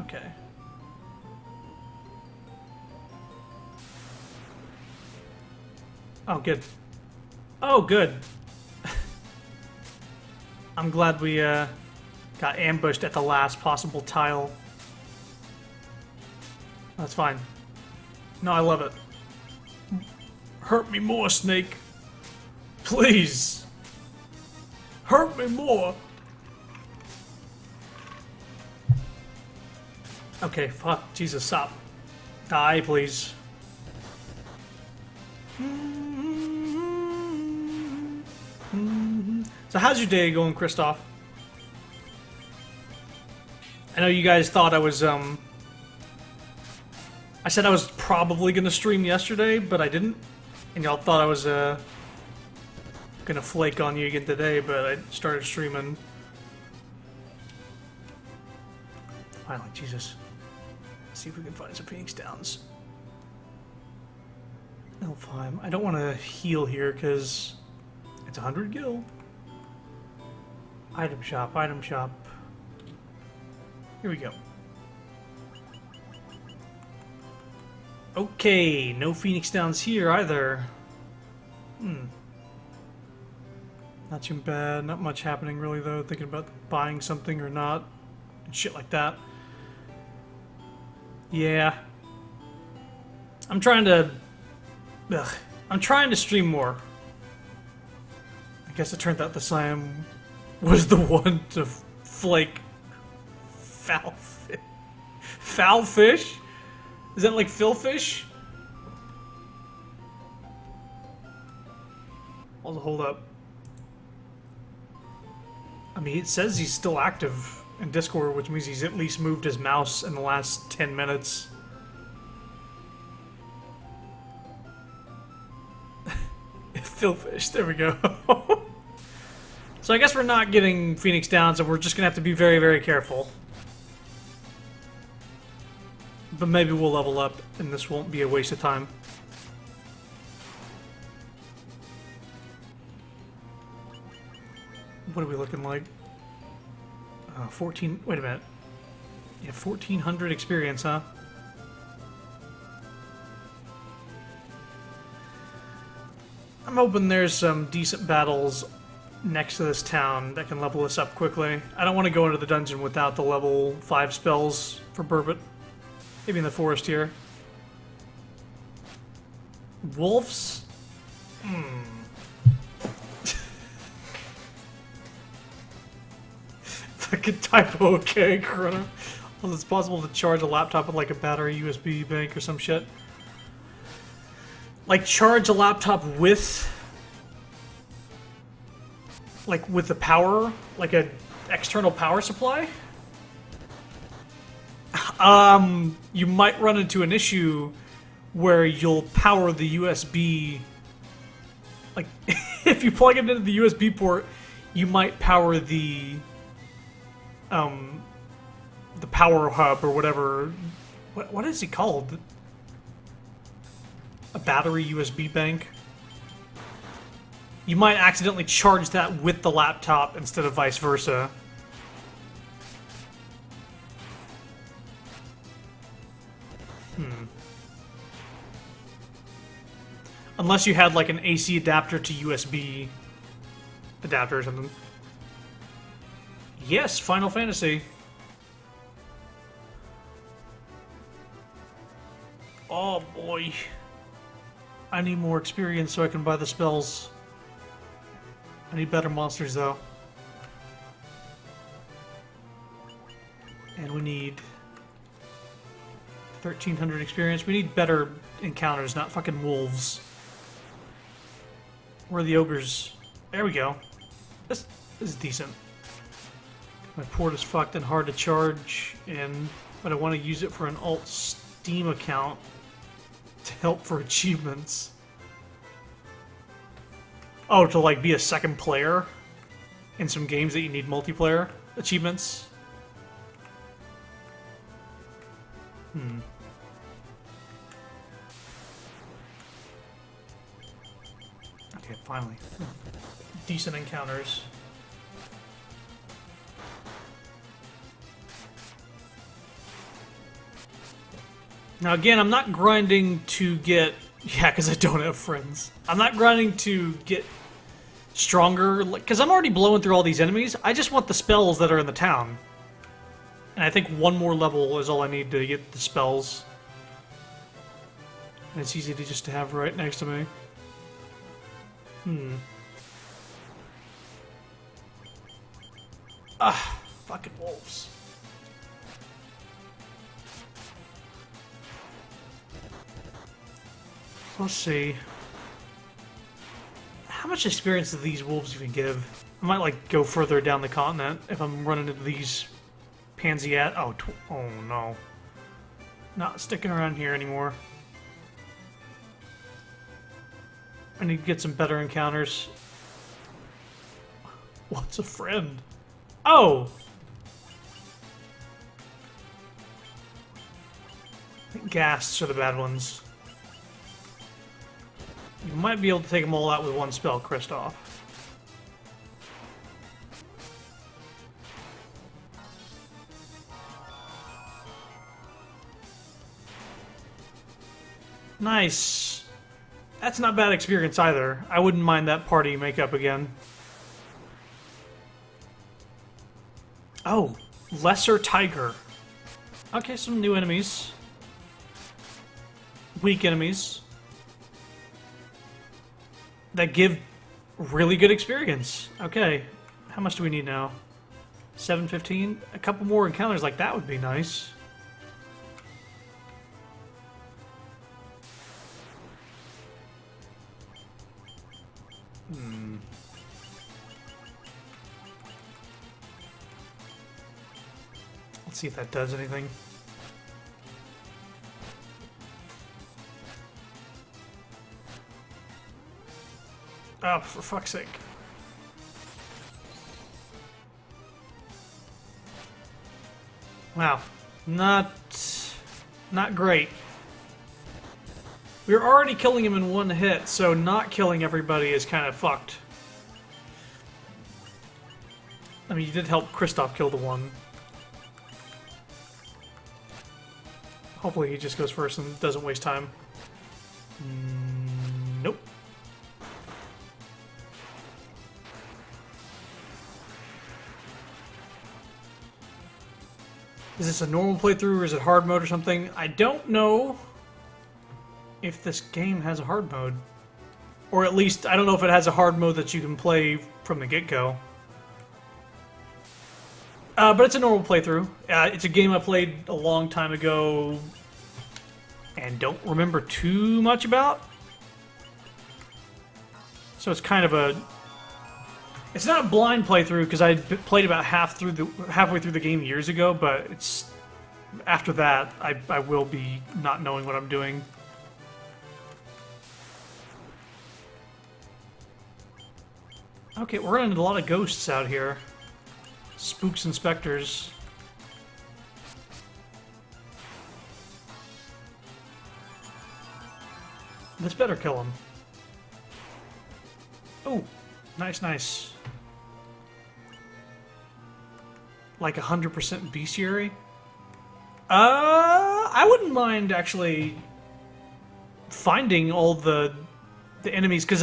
Okay. Oh, good. Oh, good. I'm glad we got ambushed at the last possible tile. That's fine. No, I love it. Hurt me more, Snake. Please. Hurt me more. Okay, fuck. Jesus, stop. Die, please. So how's your day going, Christoph? I know you guys thought I was, I said I was probably gonna stream yesterday, but I didn't. And y'all thought I was, gonna flake on you again today, but I started streaming. Finally, Jesus. Let's see if we can find some Phoenix Downs. No, fine. I don't want to heal here, because it's 100 gil. Item shop, item shop. Here we go. Okay, no Phoenix Downs here either. Not too bad, not much happening really though, thinking about buying something or not, and shit like that. Yeah. I'm trying to stream more. I guess it turned out the Siam was the one to flake foul fish. Foul fish? Is that like Philfish? Hold up. I mean, it says he's still active in Discord, which means he's at least moved his mouse in the last 10 minutes. Philfish, there we go. So I guess we're not getting Phoenix Downs, and we're just gonna have to be very, very careful. But maybe we'll level up, and this won't be a waste of time. What are we looking like? 14... Wait a minute. Yeah, 1,400 experience, huh? I'm hoping there's some decent battles next to this town that can level us up quickly. I don't want to go into the dungeon without the level 5 spells for Burbot. Maybe in the forest here. Wolves? Fucking typo, okay, Chrono. Well, it's possible to charge a laptop with like a battery USB bank or some shit. Like charge a laptop with... like with the power? Like a external power supply? You might run into an issue where you'll power the USB... like, if you plug it into the USB port, you might power the power hub or whatever. What is it called? A battery USB bank? You might accidentally charge that with the laptop instead of vice versa. Unless you had like an AC adapter to USB adapter or something. Yes, Final Fantasy. Oh boy. I need more experience so I can buy the spells. I need better monsters though. And we need 1,300 experience. We need better encounters, not fucking wolves. Where are the ogres? There we go. This is decent. My port is fucked and hard to charge in, but I want to use it for an alt Steam account to help for achievements. Oh, to like be a second player in some games that you need multiplayer achievements? Okay, finally. Decent encounters. Now again, I'm not grinding to get... Yeah, because I don't have friends. I'm not grinding to get stronger, because I'm already blowing through all these enemies. I just want the spells that are in the town. And I think one more level is all I need to get the spells. And it's easy to just to have right next to me. Ah, fucking wolves. Let's see. How much experience do these wolves even give? I might, like, go further down the continent if I'm running into these pansy at. Oh, oh no. Not sticking around here anymore. I need to get some better encounters. What's a friend? Oh! I think ghasts are the bad ones. You might be able to take them all out with one spell, Kristoff. Nice. That's not bad experience either. I wouldn't mind that party makeup again. Oh, Lesser Tiger. Okay, some new enemies. Weak enemies. That give really good experience. Okay, how much do we need now? 715? A couple more encounters like that would be nice. Let's see if that does anything. Oh, for fuck's sake. Wow. Not great. We were already killing him in one hit, so not killing everybody is kind of fucked. I mean, you did help Kristoff kill the one. Hopefully he just goes first and doesn't waste time. Nope. Is this a normal playthrough or is it hard mode or something? I don't know if this game has a hard mode. Or at least, I don't know if it has a hard mode that you can play from the get-go. But it's a normal playthrough. It's a game I played a long time ago and don't remember too much about. So it's kind of a... It's not a blind playthrough because I played about halfway through the game years ago, but it's after that I will be not knowing what I'm doing. Okay, we're running into a lot of ghosts out here. Spooks and specters. This better kill him. Oh, nice, nice. Like 100% bestiary? I wouldn't mind actually finding all the enemies, because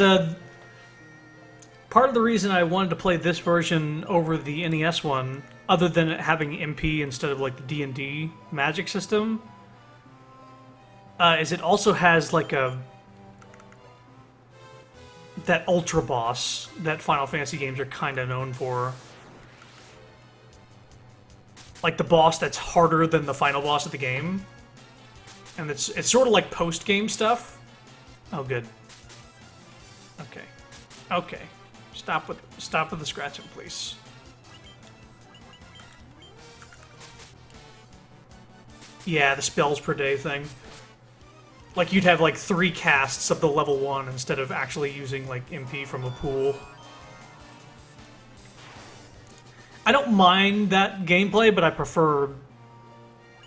part of the reason I wanted to play this version over the NES one, other than it having MP instead of like the D&D magic system, is it also has like that ultra boss that Final Fantasy games are kind of known for. Like the boss that's harder than the final boss of the game. And it's sort of like post-game stuff. Oh, good. Okay. Okay. Stop with the scratching, please. Yeah, the spells per day thing. Like you'd have like 3 casts of the level 1 instead of actually using like MP from a pool. I don't mind that gameplay, but I prefer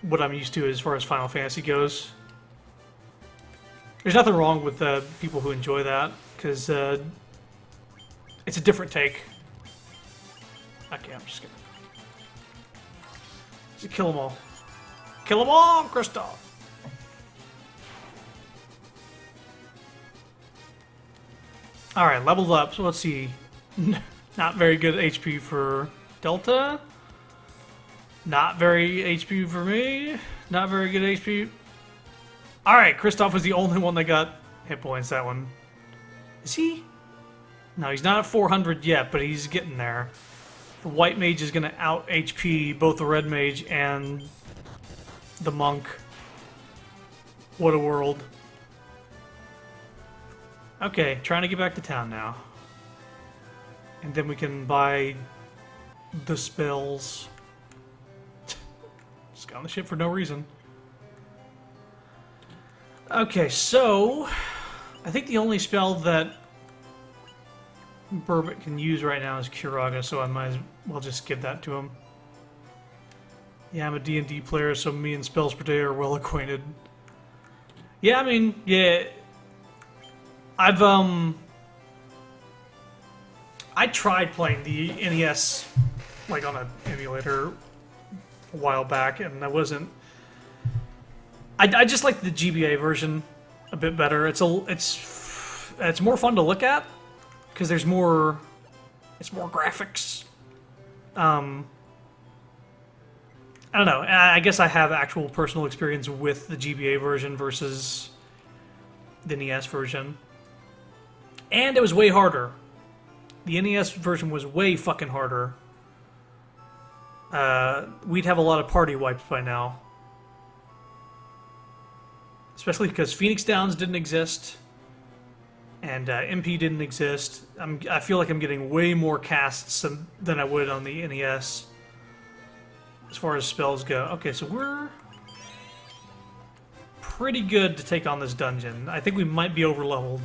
what I'm used to as far as Final Fantasy goes. There's nothing wrong with people who enjoy that, because it's a different take. Okay, I'm just gonna... Just kill them all. Kill them all, Kristoff! Alright, leveled up, so let's see. Not very good HP for Delta. Not very HP for me. Not very good HP. Alright, Kristoff was the only one that got hit points, that one. Is he? No, he's not at 400 yet, but he's getting there. The white mage is going to out HP both the red mage and the monk. What a world. Okay, trying to get back to town now. And then we can buy the spells. Just got on the ship for no reason. Okay, so I think the only spell that Burbot can use right now is Curaga, so I might as well just give that to him. Yeah, I'm a D&D player, so me and spells per day are well acquainted. Yeah, I mean, yeah, I've I tried playing the NES like on an emulator a while back, and I wasn't. I just like the GBA version a bit better. It's more fun to look at because there's more. It's more graphics. I don't know. I guess I have actual personal experience with the GBA version versus the NES version, and it was way harder. The NES version was way fucking harder. We'd have a lot of party wipes by now. Especially because Phoenix Downs didn't exist. And MP didn't exist. I feel like I'm getting way more casts than I would on the NES. As far as spells go. Okay, so we're pretty good to take on this dungeon. I think we might be overleveled.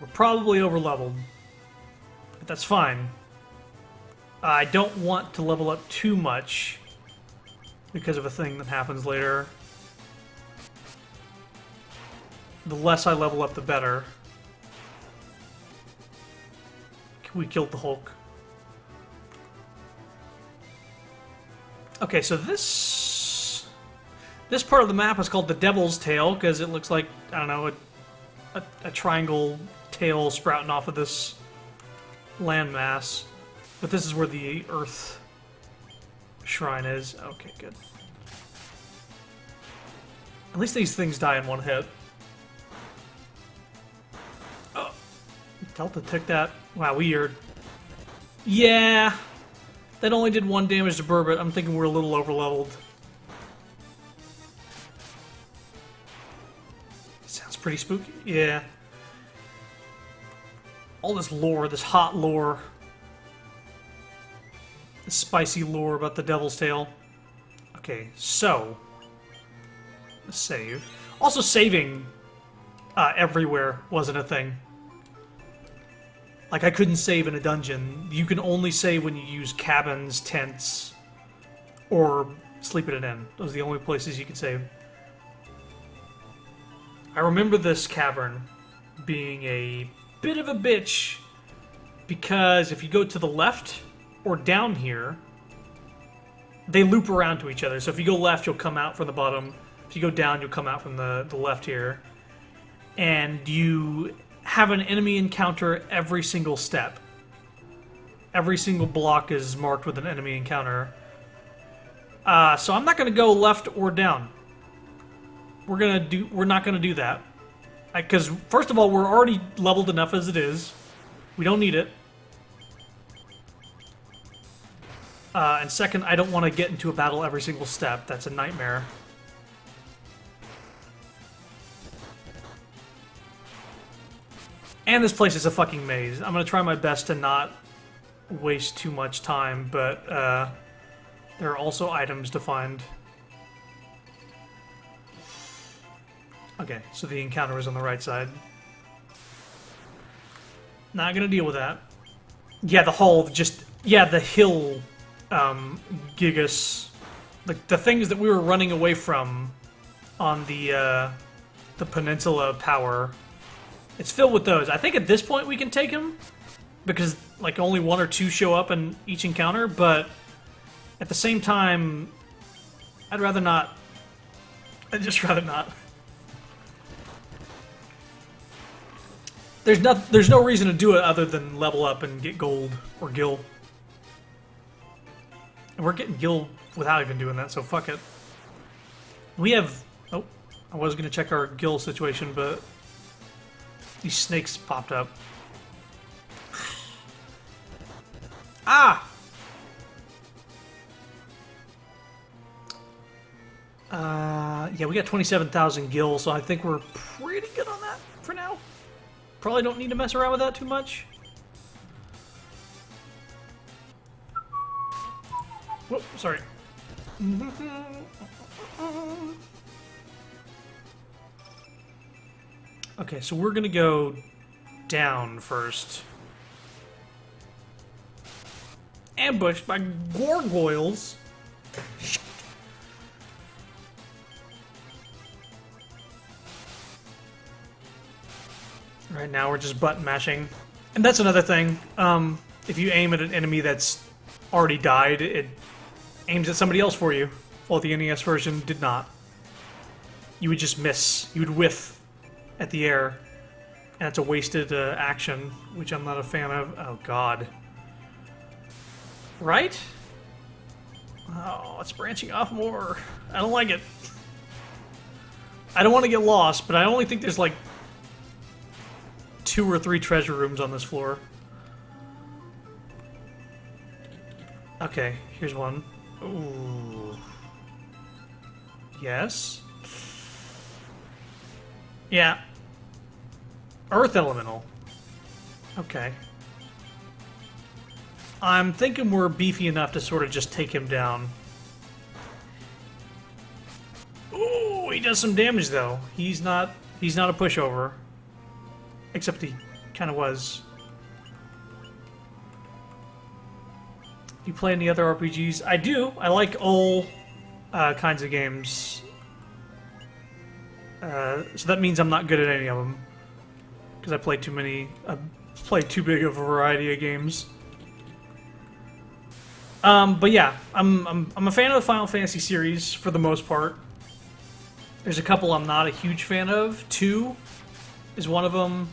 We're probably overleveled. But that's fine. I don't want to level up too much because of a thing that happens later. The less I level up, the better. We killed the Hulk. Okay, so this part of the map is called the Devil's Tail because it looks like, I don't know, a triangle tail sprouting off of this landmass. But this is where the Earth Shrine is. Okay, good. At least these things die in one hit. Oh, Delta took that. Wow, weird. Yeah, that only did 1 damage to Burbot. I'm thinking we're a little overleveled. Sounds pretty spooky. Yeah. All this lore, this hot lore. This spicy lore about the Devil's Tail. Okay, so let's save. Also, saving everywhere wasn't a thing. Like, I couldn't save in a dungeon. You can only save when you use cabins, tents, or sleep at an inn. Those are the only places you can save. I remember this cavern being a bit of a bitch because if you go to the left or down here, they loop around to each other. So if you go left, you'll come out from the bottom. If you go down, you'll come out from the left here. And you have an enemy encounter every single step. Every single block is marked with an enemy encounter. So I'm not going to go left or down. We're not going to do that. Because, first of all, we're already leveled enough as it is. We don't need it. And second, I don't want to get into a battle every single step. That's a nightmare. And this place is a fucking maze. I'm going to try my best to not waste too much time, but there are also items to find. Okay, so the encounter is on the right side. Not going to deal with that. Yeah, the hull just... Yeah, the hill... Gigas, like the things that we were running away from on the peninsula power, it's filled with those. I think at this point we can take them because like only 1 or 2 show up in each encounter, but at the same time, I'd rather not. I'd just rather not. There's no reason to do it other than level up and get gold or gil. We're getting gil without even doing that, so fuck it. We have... Oh, I was going to check our gil situation, but these snakes popped up. Ah! Yeah, we got 27,000 gil, so I think we're pretty good on that for now. Probably don't need to mess around with that too much. Whoop, sorry. Okay, so we're gonna go down first. Ambushed by gargoyles. Right now we're just button mashing. And that's another thing. If you aim at an enemy that's already died, it aims at somebody else for you. While the NES version did not. You would just miss. You would whiff at the air. And it's a wasted action, which I'm not a fan of. Oh, God. Right? Oh, it's branching off more. I don't like it. I don't want to get lost, but I only think there's like 2 or 3 treasure rooms on this floor. Okay, here's one. Ooh. Yes? Yeah. Earth Elemental. Okay. I'm thinking we're beefy enough to sort of just take him down. Ooh, he does some damage though. He's not a pushover. Except he kind of was. You play any other RPGs? I do. I like all kinds of games. So that means I'm not good at any of them. Because I play too many. I play too big of a variety of games. But yeah, I'm a fan of the Final Fantasy series for the most part. There's a couple I'm not a huge fan of. 2 is one of them.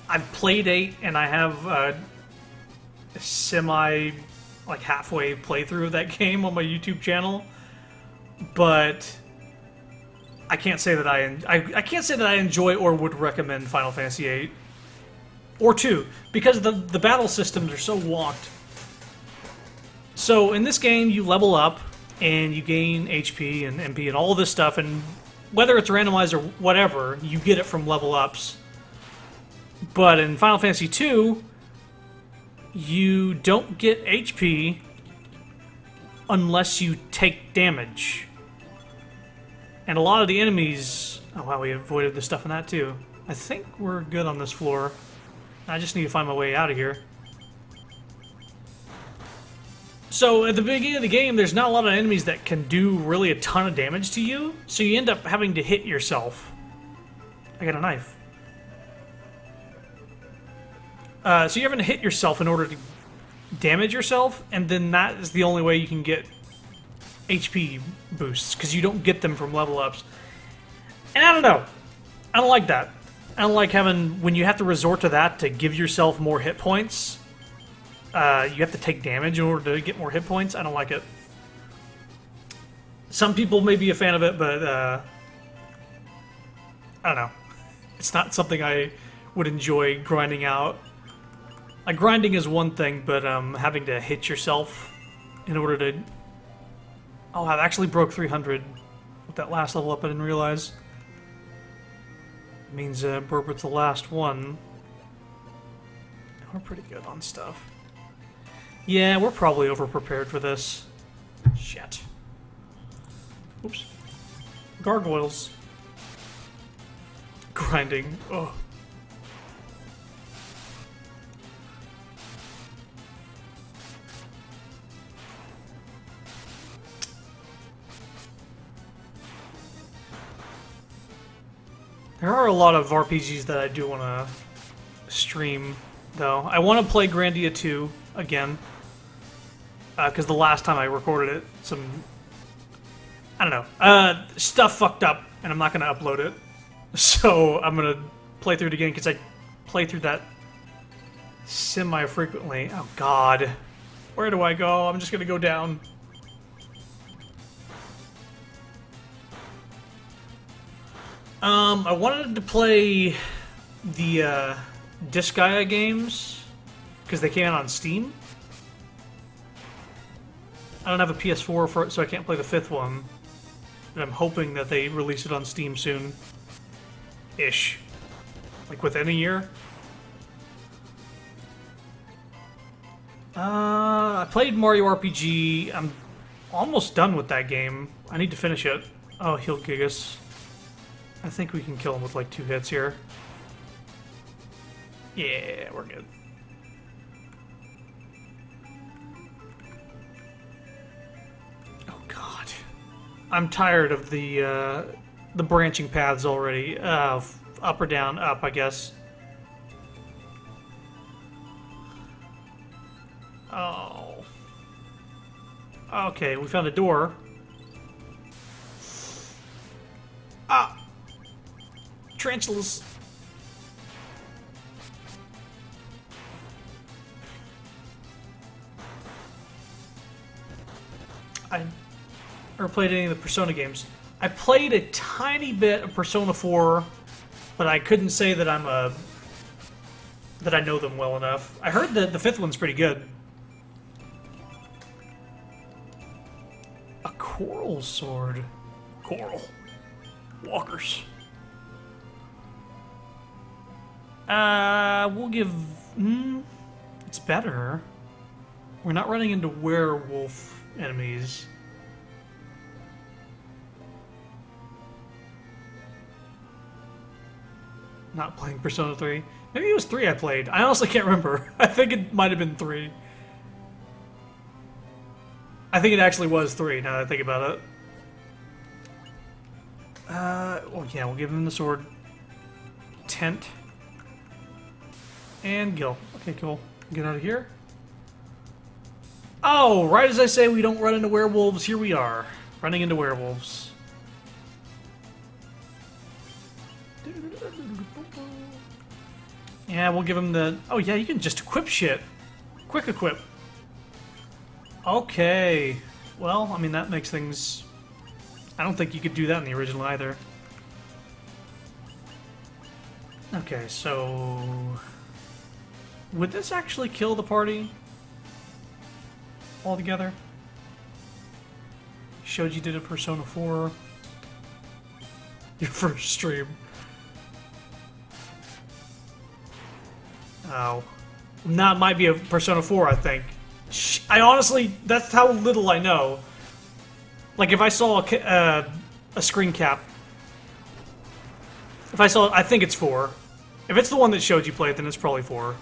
I've played 8, and I have a semi, like halfway playthrough of that game on my YouTube channel. But I can't say that I can't say that I enjoy or would recommend Final Fantasy VIII or 2 because the battle systems are so wonked. So in this game, you level up and you gain HP and MP and all this stuff, and whether it's randomized or whatever, you get it from level ups. But in Final Fantasy II, you don't get HP unless you take damage. And a lot of the enemies... Oh wow, we avoided the stuff in that too. I think we're good on this floor. I just need to find my way out of here. So at the beginning of the game, there's not a lot of enemies that can do really a ton of damage to you, so you end up having to hit yourself. I got a knife. So you're having to hit yourself in order to damage yourself, and then that is the only way you can get HP boosts, because you don't get them from level ups. And I don't know. I don't like that. I don't like having, when you have to resort to that to give yourself more hit points, you have to take damage in order to get more hit points. I don't like it. Some people may be a fan of it, but I don't know. It's not something I would enjoy grinding out. Like, grinding is one thing, but having to hit yourself in order to... Oh, I actually broke 300 with that last level up. I didn't realize. It means Burbert's the last one. We're pretty good on stuff. Yeah, we're probably over-prepared for this. Shit. Oops. Gargoyles. Grinding. Ugh. There are a lot of RPGs that I do want to stream, though. I want to play Grandia 2 again. Because the last time I recorded it, I don't know. Stuff fucked up, and I'm not going to upload it. So I'm going to play through it again, because I play through that semi-frequently. Oh, God. Where do I go? I'm just going to go down. I wanted to play the Disgaea games, because they came out on Steam. I don't have a PS4 for it, so I can't play the 5th one. But I'm hoping that they release it on Steam soon. Ish. Like within a year. I played Mario RPG. I'm almost done with that game. I need to finish it. Oh, he'll Gigas. I think we can kill him with like 2 hits here. Yeah, we're good. Oh god, I'm tired of the branching paths already. Up or down, up, I guess. Oh. Okay, we found a door. Ah! Tarantulas. I never played any of the Persona games. I played a tiny bit of Persona 4, but I couldn't say that that I know them well enough. I heard that the 5th one's pretty good. A coral sword. Coral. Walkers. We'll give... it's better. We're not running into werewolf enemies. Not playing Persona 3. Maybe it was 3 I played. I honestly can't remember. I think it might have been 3. I think it actually was 3, now that I think about it. Well, yeah, we'll give him the sword. Tent. And Gil. Okay, cool. Get out of here. Oh, right as I say we don't run into werewolves, here we are. Running into werewolves. Yeah, we'll give him the... Oh, yeah, you can just equip shit. Quick equip. Okay. Well, I mean, that makes things... I don't think you could do that in the original either. Okay, so... Would this actually kill the party? Altogether? Shoji did a Persona 4. Your first stream. Oh. That might be a Persona 4, I think. I honestly, that's how little I know. Like, if I saw a screen cap... If I saw... I think it's 4. If it's the one that Shoji played, then it's probably 4.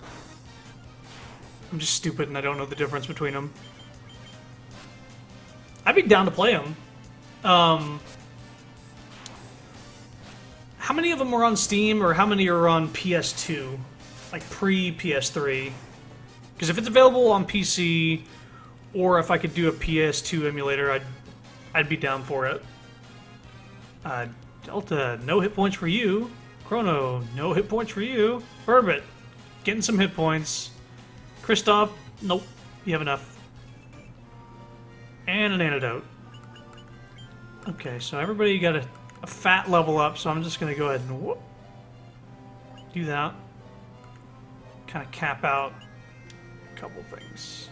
I'm just stupid and I don't know the difference between them. I'd be down to play them. How many of them are on Steam, or how many are on PS2? Like pre-PS3? Because if it's available on PC, or if I could do a PS2 emulator, I'd be down for it. Delta, no hit points for you. Chrono, no hit points for you. Burbot, getting some hit points. Kristoff, nope, you have enough. And an antidote. Okay, so everybody got a fat level up, so I'm just going to go ahead and whoop, do that. Kind of cap out a couple things.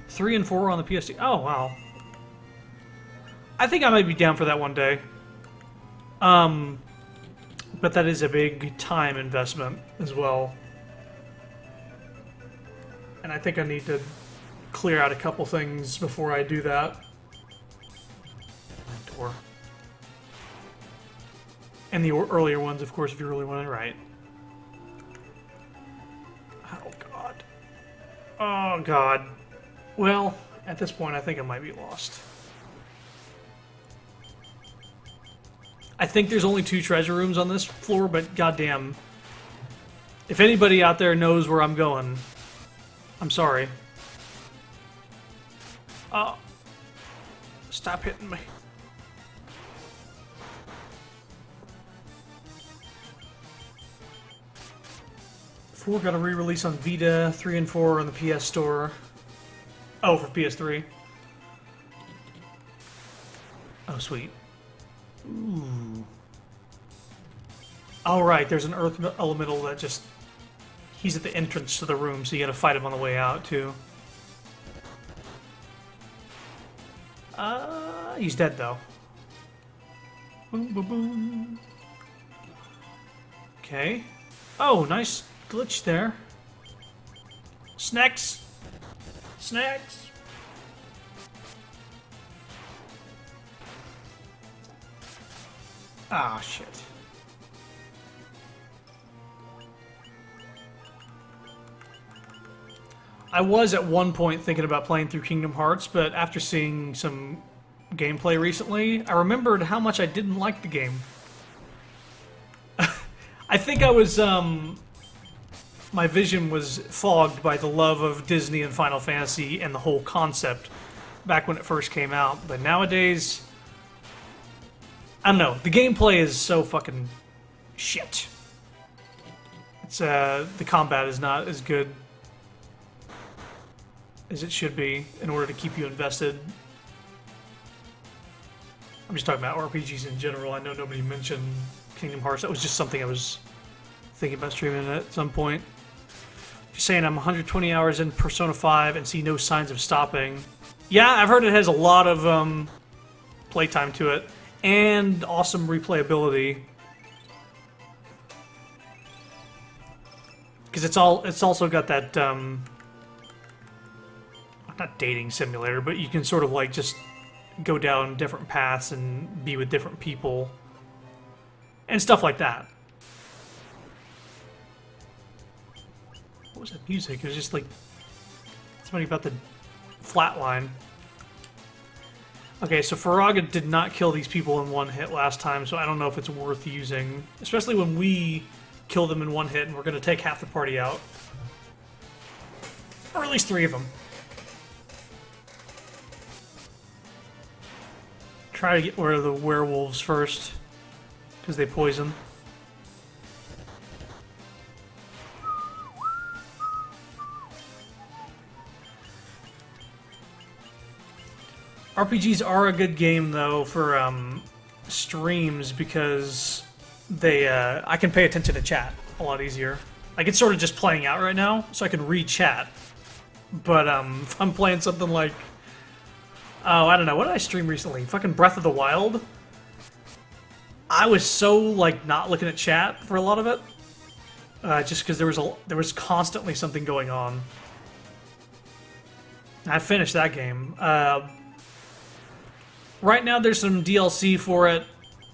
3 and 4 on the PS2. Oh, wow. I think I might be down for that one day. But that is a big time investment as well. And I think I need to clear out a couple things before I do that. Door. And the earlier ones, of course, if you really want it right. Oh, God. Oh, God. Well, at this point, I think I might be lost. I think there's only 2 treasure rooms on this floor, but goddamn. If anybody out there knows where I'm going, I'm sorry. Stop hitting me. Four got a re-release on Vita, 3 and 4 on the PS Store. Oh, for PS3. Oh, sweet. Ooh. Oh, right, there's an Earth Elemental that just... He's at the entrance to the room, so you gotta fight him on the way out, too. He's dead, though. Boom, boom, boom. Okay. Oh, nice glitch there. Snacks! Snacks! Ah, shit. I was at one point thinking about playing through Kingdom Hearts, but after seeing some gameplay recently, I remembered how much I didn't like the game. I think I was, my vision was fogged by the love of Disney and Final Fantasy and the whole concept back when it first came out. But nowadays, I don't know, the gameplay is so fucking shit. It's, the combat is not as good as it should be in order to keep you invested. I'm just talking about RPGs in general. I know nobody mentioned Kingdom Hearts. That was just something I was thinking about streaming at some point. Just saying, I'm 120 hours in Persona 5 and see no signs of stopping. Yeah, I've heard it has a lot of playtime to it and awesome replayability. Because it's also got that not dating simulator, but you can sort of like just go down different paths and be with different people and stuff like that. What was that music? It was just like something about the flat line. Okay, so Faraga did not kill these people in one hit last time, so I don't know if it's worth using, especially when we kill them in one hit and we're going to take half the party out. Or at least 3 of them. Try to get rid of the werewolves first, because they poison. RPGs are a good game, though, for streams, because they I can pay attention to chat a lot easier. Like, it's sort of just playing out right now, so I can read chat. But if I'm playing something like... Oh, I don't know. What did I stream recently? Fucking Breath of the Wild? I was so, like, not looking at chat for a lot of it. Just because there was constantly something going on. I finished that game. Right now there's some DLC for it,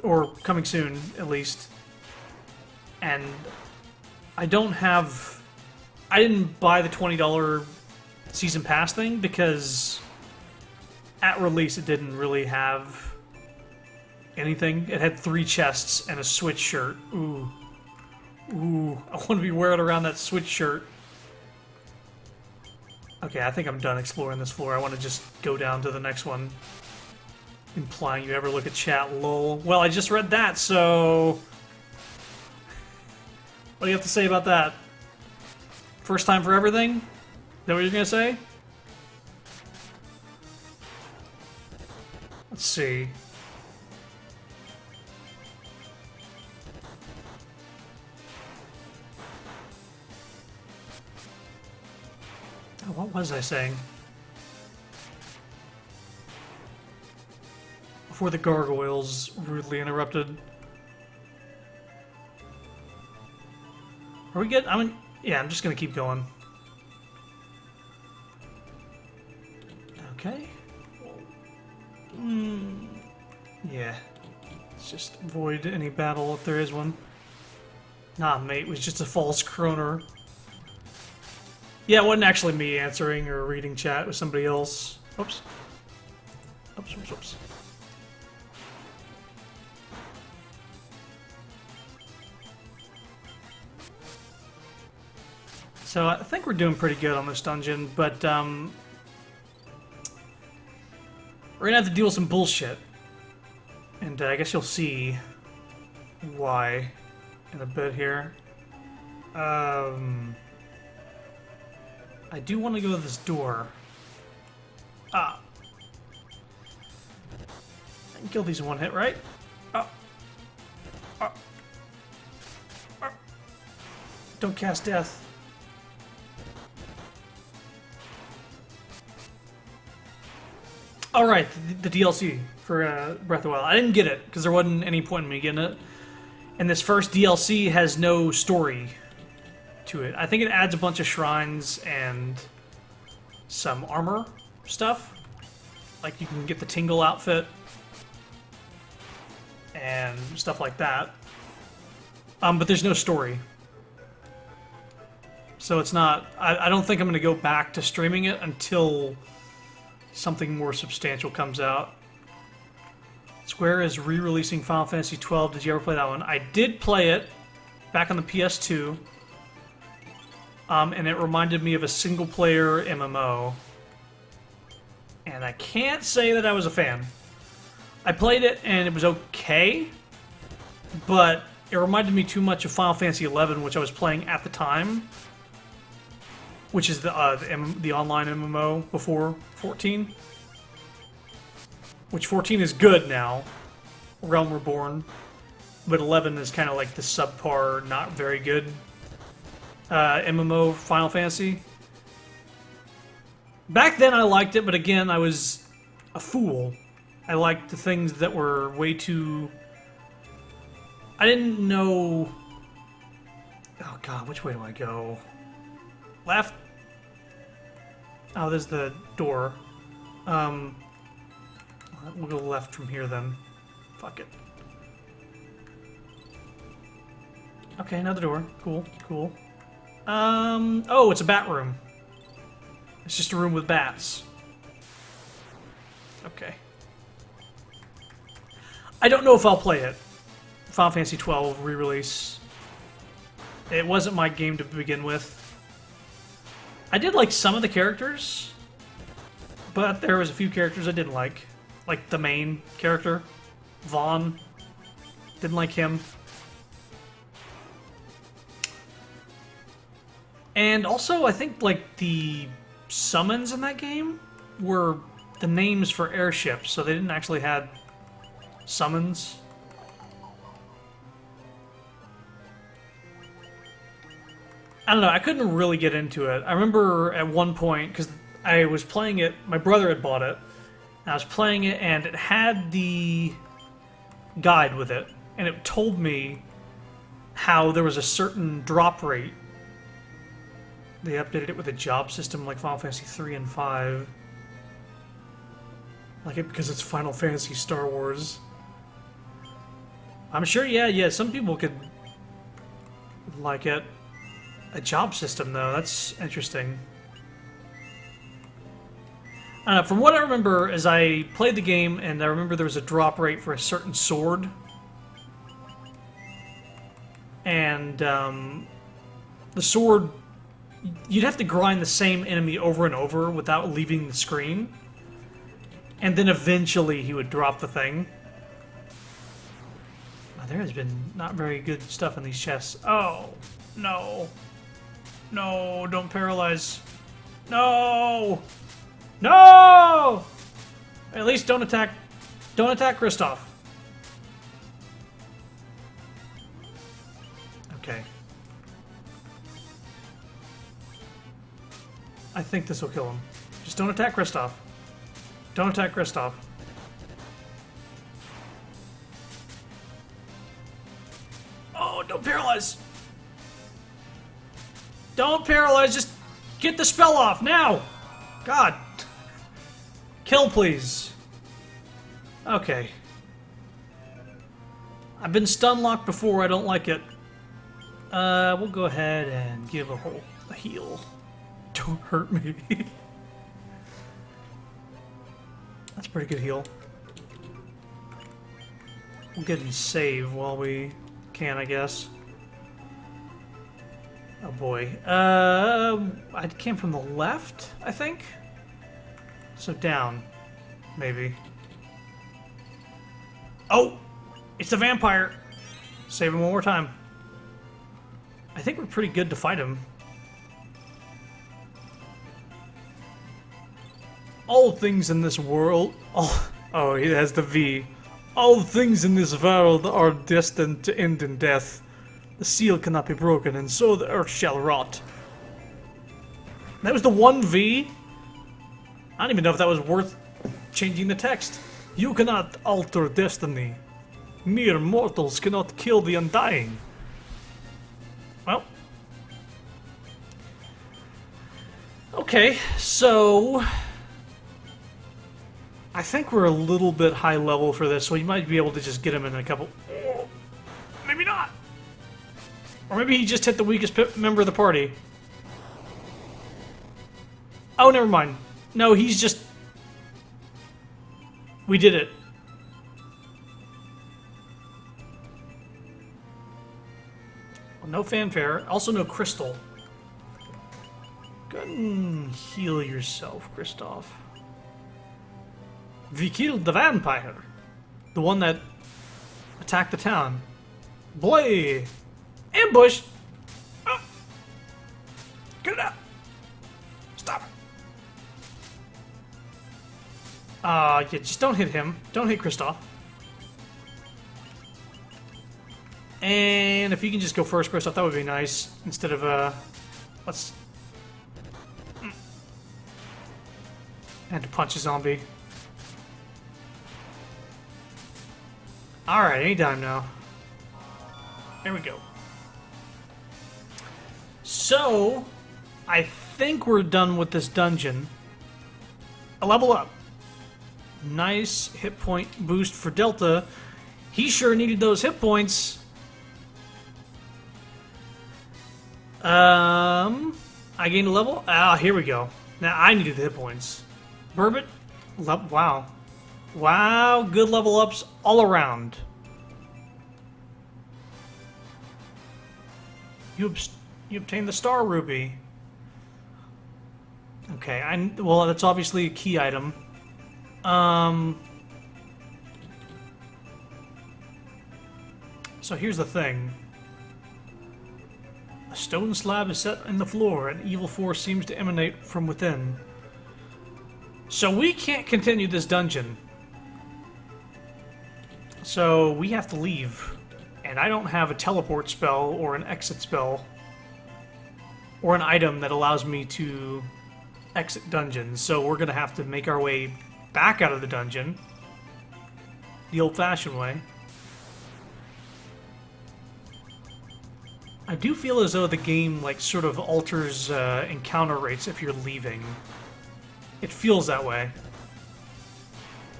or coming soon, at least. And I didn't buy the $20 season pass thing because at release it didn't really have anything. It had 3 chests and a Switch shirt. Ooh. Ooh, I want to be wearing around that Switch shirt. Okay, I think I'm done exploring this floor. I want to just go down to the next one. Implying you ever look at chat, lol. Well, I just read that, so... What do you have to say about that? First time for everything? Is that what you're gonna say? Let's see. Oh, what was I saying? Before the gargoyles rudely interrupted. Are we good? Yeah, I'm just gonna keep going. Okay. Yeah. Let's just avoid any battle if there is one. Nah, mate, it was just a false CHRONO. Yeah, it wasn't actually me answering or reading chat, it was somebody else. Oops. Oops, oops, oops. So I think we're doing pretty good on this dungeon, but we're gonna have to deal with some bullshit. And I guess you'll see why in a bit here. I do want to go to this door. Ah. I can kill these in one hit, right? Oh. Oh. Oh. Don't cast death. Alright, the DLC for Breath of the Wild. I didn't get it, because there wasn't any point in me getting it. And this first DLC has no story to it. I think it adds a bunch of shrines and some armor stuff. Like you can get the Tingle outfit and stuff like that. But there's no story. So it's not... I don't think I'm going to go back to streaming it until something more substantial comes out. Square is re-releasing Final Fantasy XII. Did you ever play that one? I did play it back on the PS2. And it reminded me of a single-player MMO. And I can't say that I was a fan. I played it and it was okay, but it reminded me too much of Final Fantasy XI, which I was playing at the time, which is the online MMO before 14. Which 14 is good now, Realm Reborn, but 11 is kind of like the subpar, not very good MMO Final Fantasy. Back then I liked it, but again, I was a fool. I liked the things that were way too... I didn't know... Oh god, which way do I go? Left? Oh, there's the door. We'll go left from here then. Fuck it. Okay, another door. Cool, cool. Oh, it's a bat room. It's just a room with bats. Okay. I don't know if I'll play it. Final Fantasy XII re-release. It wasn't my game to begin with. I did like some of the characters, but there was a few characters I didn't like. Like the main character, Vaughn. Didn't like him. And also, I think like the summons in that game were the names for airships, so they didn't actually have summons. I don't know, I couldn't really get into it. I remember at one point, because I was playing it, my brother had bought it, and I was playing it, and it had the guide with it, and it told me how there was a certain drop rate. They updated it with a job system like Final Fantasy 3 and 5. Like it because it's Final Fantasy Star Wars. I'm sure, yeah, some people could like it. A job system, though, that's interesting. From what I remember, as I played the game, and I remember there was a drop rate for a certain sword. And the sword, you'd have to grind the same enemy over and over without leaving the screen. And then eventually he would drop the thing. Wow, there has been not very good stuff in these chests. Oh, no. No, don't paralyze. No! No! At least don't attack Kristoff. Okay. I think this will kill him. Just don't attack Kristoff. Don't attack Kristoff. Oh, don't paralyze! Don't paralyze, just get the spell off, now! God. Kill, please. Okay. I've been stun locked before, I don't like it. We'll go ahead and give a heal. Don't hurt me. That's a pretty good heal. We'll get and save while we can, I guess. Oh boy. I came from the left, I think? So down, maybe. Oh! It's the vampire! Save him one more time. I think we're pretty good to fight him. All things in this world... Oh, he has the V. All things in this world are destined to end in death. The seal cannot be broken, and so the earth shall rot. That was the one V? I don't even know if that was worth changing the text. You cannot alter destiny. Mere mortals cannot kill the undying. Well, Okay, so I think we're a little bit high level for this, so you might be able to just get him in a couple. Oh, maybe not. Or maybe he just hit the weakest member of the party. Oh, never mind. No, he's just... We did it. Well, no fanfare. Also no crystal. Go ahead and heal yourself, Kristoff. We killed the vampire. The one that attacked the town. Boy! Ambush! Oh. Get it out! Stop it! Yeah, just don't hit him. Don't hit Kristoff. And if you can just go first, Kristoff, that would be nice. Instead of, let's... I had to punch a zombie. Alright, anytime now. There we go. So, I think we're done with this dungeon. A level up. Nice hit point boost for Delta. He sure needed those hit points. I gained a level. Ah, here we go. Now I needed the hit points. Burbot. Wow. Wow, good level ups all around. You obtained the Star Ruby. Okay, well, that's obviously a key item. So here's the thing. A stone slab is set in the floor. An evil force seems to emanate from within. So we can't continue this dungeon. So we have to leave. And I don't have a teleport spell or an exit spell or an item that allows me to exit dungeons. So we're going to have to make our way back out of the dungeon the old-fashioned way. I do feel as though the game like sort of alters encounter rates if you're leaving. It feels that way.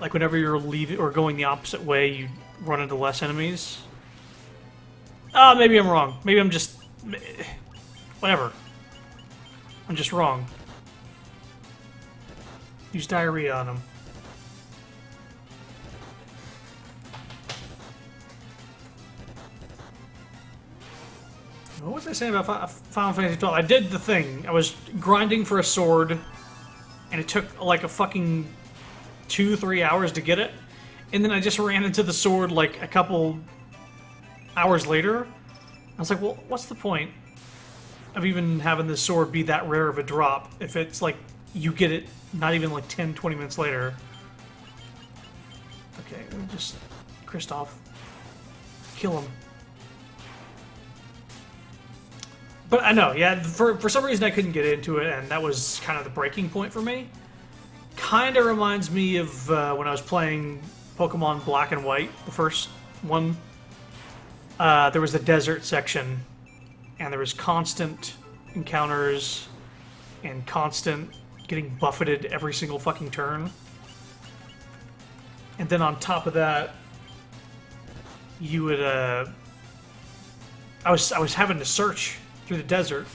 Like whenever you're leaving or going the opposite way, you run into less enemies. Maybe I'm wrong. Maybe I'm just... Whatever. I'm just wrong. Use diarrhea on him. What was I saying about Final Fantasy XII? I did the thing. I was grinding for a sword, and it took like a fucking 2-3 hours to get it. And then I just ran into the sword like a couple hours later. I was like, well, what's the point of even having this sword be that rare of a drop if it's like you get it not even like 10-20 minutes later? Okay, let me just... Kristoff. Kill him. But I know, yeah, for some reason I couldn't get into it, and that was kind of the breaking point for me. Kind of reminds me of when I was playing Pokemon Black and White, the first one. There was the desert section, and there was constant encounters and constant getting buffeted every single fucking turn. And then on top of that, you would I was having to search through the desert,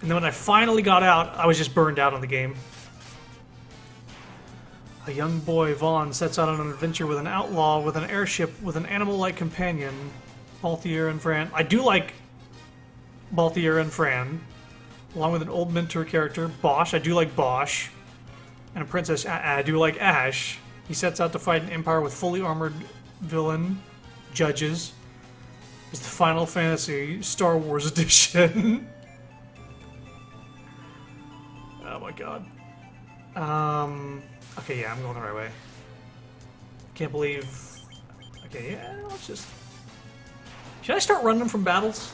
and then when I finally got out, I was just burned out on the game. A young boy, Vaughn, sets out on an adventure with an outlaw with an airship with an animal-like companion, Balthier and Fran. I do like Balthier and Fran, along with an old mentor character, Bosch. I do like Bosch. And a princess, I do like Ash. He sets out to fight an empire with fully armored villain judges. It's the Final Fantasy Star Wars edition. Oh my god. Okay, yeah, I'm going the right way. Can't believe... Okay, yeah, let's just... Should I start running from battles?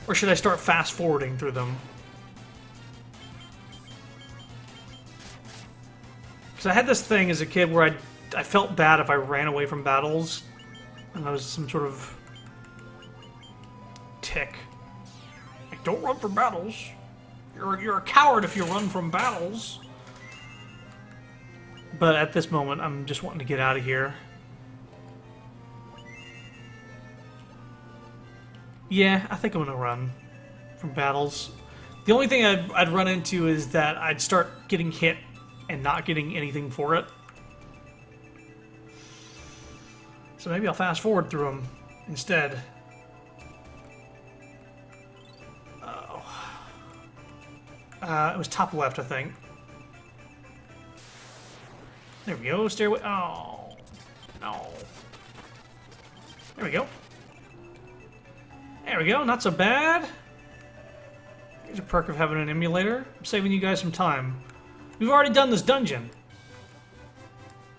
Or should I start fast-forwarding through them? Because I had this thing as a kid where I felt bad if I ran away from battles. And I was some sort of tick. don't run from battles. You're a coward if you run from battles. But at this moment, I'm just wanting to get out of here. Yeah, I think I'm gonna run from battles. The only thing I'd run into is that I'd start getting hit and not getting anything for it. So maybe I'll fast forward through them instead. It was top left, I think. There we go, stairway. Oh, no. There we go. There we go, not so bad. Here's a perk of having an emulator. I'm saving you guys some time. We've already done this dungeon.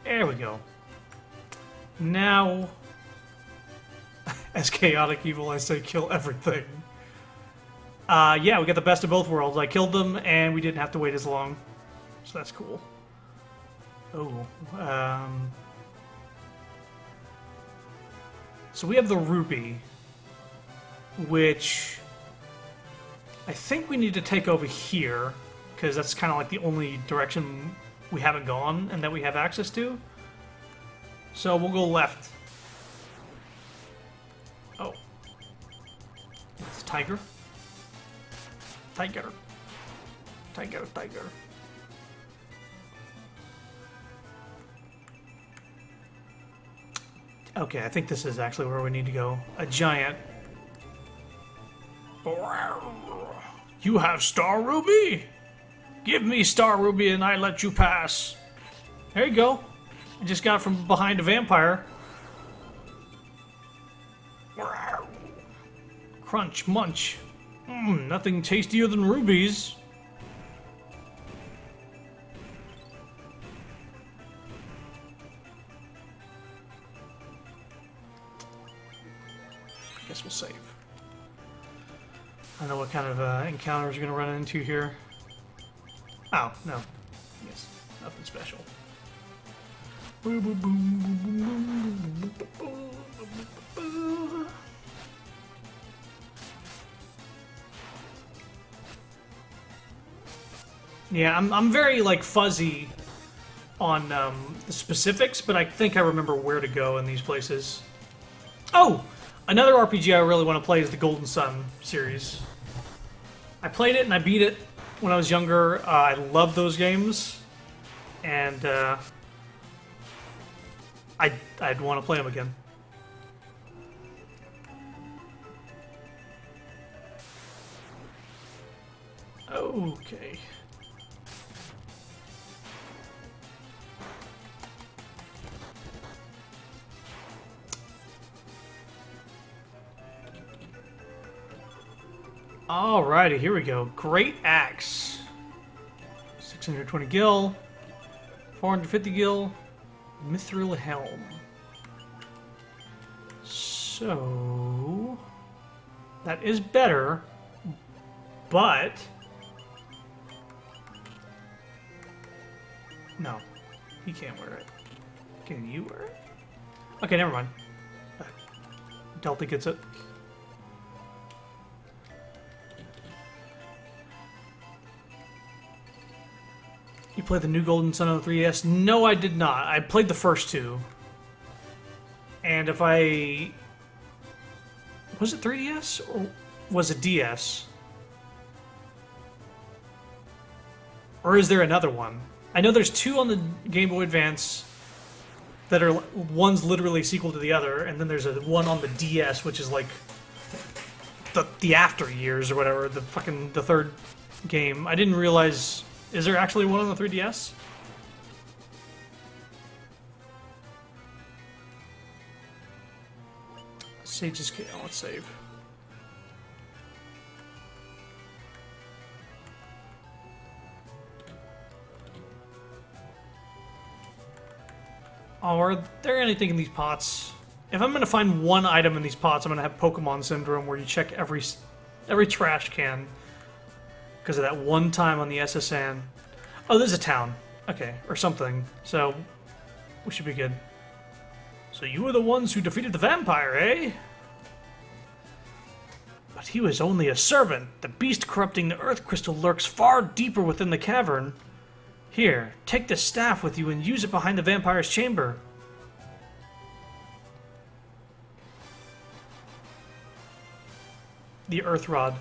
There we go. Now, as chaotic evil, I say kill everything. Yeah, we got the best of both worlds. I killed them, and we didn't have to wait as long. So that's cool. Oh, so we have the ruby, which I think we need to take over here, because that's kind of like the only direction we haven't gone and that we have access to. So we'll go left. Oh. It's a tiger. Tiger. Tiger, tiger. Okay, I think this is actually where we need to go. A giant. You have Star Ruby? Give me Star Ruby and I let you pass. There you go. I just got from behind a vampire. Crunch, munch. Nothing tastier than rubies. I guess we'll save. I don't know what kind of encounters you're going to run into here. Oh, no. Yes, nothing special. Yeah, I'm very, like, fuzzy on the specifics, but I think I remember where to go in these places. Oh! Another RPG I really want to play is the Golden Sun series. I played it and I beat it when I was younger. I love those games. And I'd want to play them again. Okay. Alrighty, here we go. Great Axe. 620 gil. 450 gil. Mithril Helm. So... that is better, but... no, he can't wear it. Can you wear it? Okay, never mind. Delta gets it. You played the new Golden Sun on the 3DS? No, I did not. I played the first two. And if I... was it 3DS? Or was it DS? Or is there another one? I know there's two on the Game Boy Advance that are... one's literally sequel to the other, and then there's a one on the DS, which is like... the after years or whatever, the third game. I didn't realize... is there actually one on the 3DS? Sage's K. Oh, let's save. Oh, are there anything in these pots? If I'm gonna find one item in these pots, I'm gonna have Pokemon Syndrome, where you check every trash can. Because of that one time on the SSN. Oh, there's a town. Okay, or something. So, we should be good. So you were the ones who defeated the vampire, eh? But he was only a servant. The beast corrupting the earth crystal lurks far deeper within the cavern. Here, take this staff with you and use it behind the vampire's chamber. The earth rod.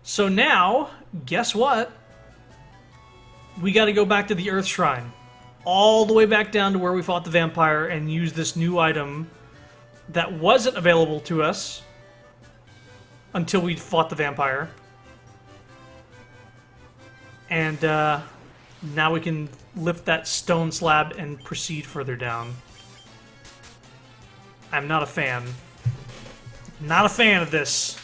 So now, guess what? We gotta go back to the earth shrine. All the way back down to where we fought the vampire and use this new item that wasn't available to us until we fought the vampire. And now we can lift that stone slab and proceed further down. I'm not a fan. Not a fan of this.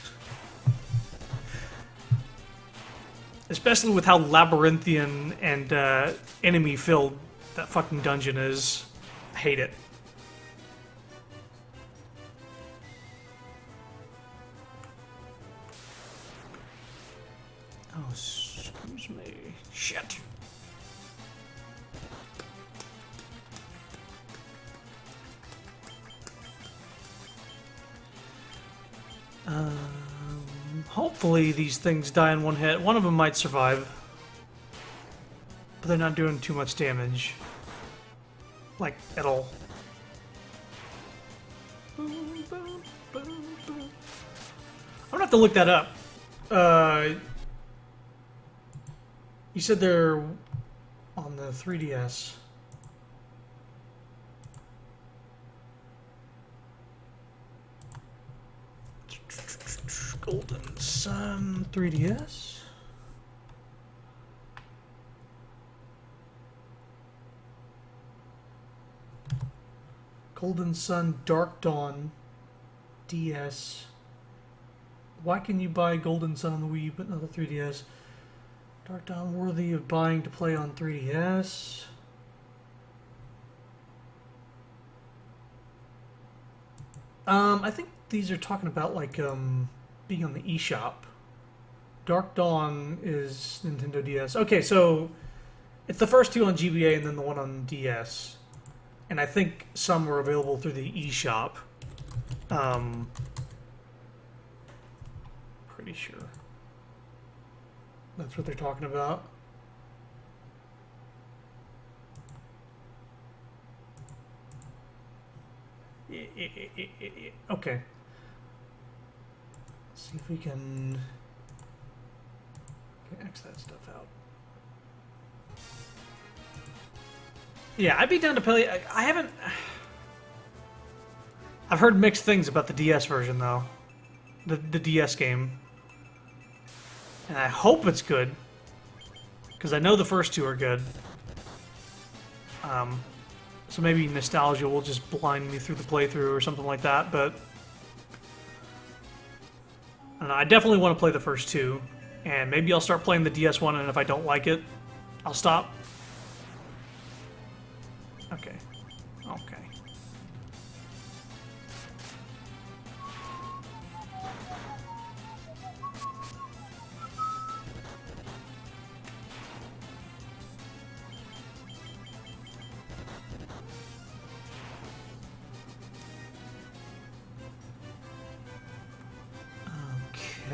Especially with how labyrinthian and enemy-filled that fucking dungeon is. I hate it. Oh, excuse me. Shit. Hopefully these things die in one hit. One of them might survive. But they're not doing too much damage. Like, at all. I'm gonna have to look that up. You said they're on the 3DS. Golden Sun 3DS. Golden Sun Dark Dawn DS. Why can you buy Golden Sun on the Wii but not the 3DS? Dark Dawn worthy of buying to play on 3DS. I think these are talking about like being on the eShop. Dark Dawn is Nintendo DS. Okay, so it's the first two on GBA and then the one on DS. And I think some were available through the eShop. Pretty sure. That's what they're talking about. Okay. Let's see if we can X that stuff out. Yeah, I'd be down to play. I haven't. I've heard mixed things about the DS version, though. The DS game. And I hope it's good. Because I know the first two are good. So maybe nostalgia will just blind me through the playthrough or something like that, but I don't know, I definitely want to play the first two, and maybe I'll start playing the DS one, and if I don't like it, I'll stop. Okay. Okay.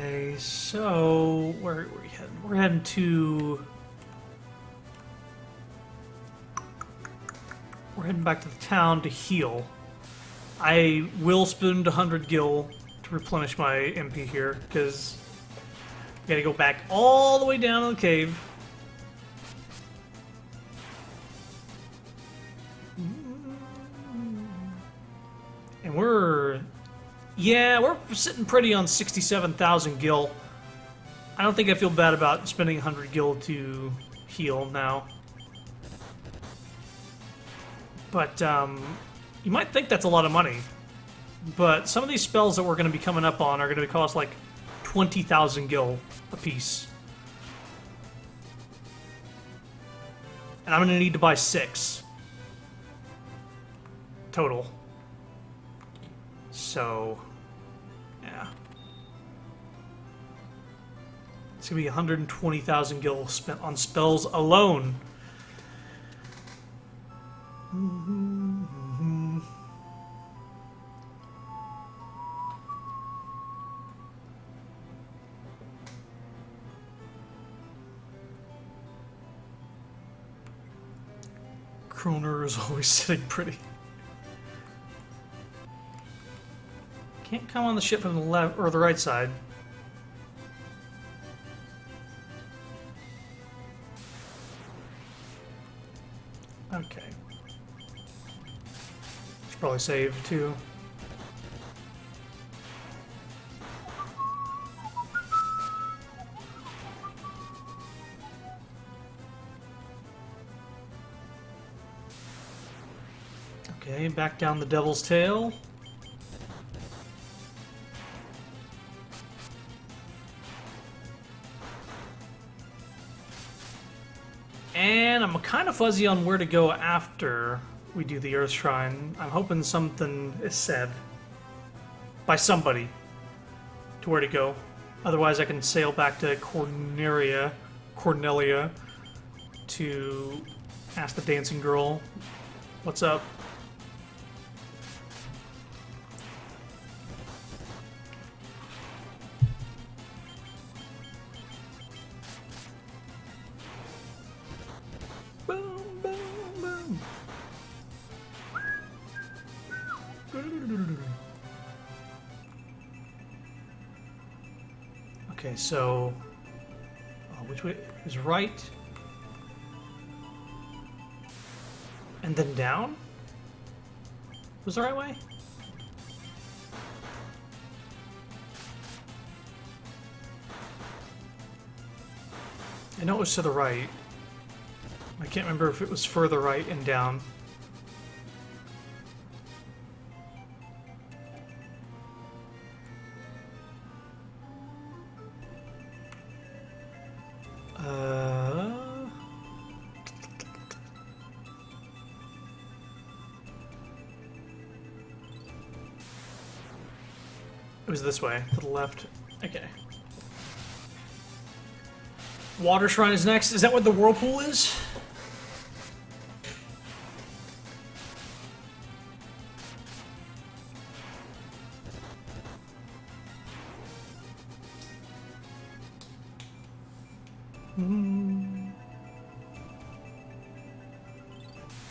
Okay, so where are we heading? We're heading to... We're heading back to the town to heal. I will spend 100 gil to replenish my MP here, because I gotta go back all the way down to the cave. And we're sitting pretty on 67,000 gil. I don't think I feel bad about spending 100 gil to heal now. But you might think that's a lot of money. But some of these spells that we're going to be coming up on are going to cost like 20,000 gil a piece. And I'm going to need to buy 6 total. So, yeah. It's going to be 120,000 gil spent on spells alone. CHRONO is always sitting pretty. Can't come on the ship from the left or the right side. Okay. Should probably save too. Okay, back down the Devil's Tail. And I'm kind of fuzzy on where to go after we do the Earth Shrine. I'm hoping something is said by somebody to where to go. Otherwise, I can sail back to Cornelia to ask the dancing girl what's up. Boom, boom, boom. Okay, so which way is right? And then down? Was the right way? I know it was to the right. I can't remember if it was further right and down. It was this way, to the left. Okay. Water Shrine is next. Is that what the whirlpool is?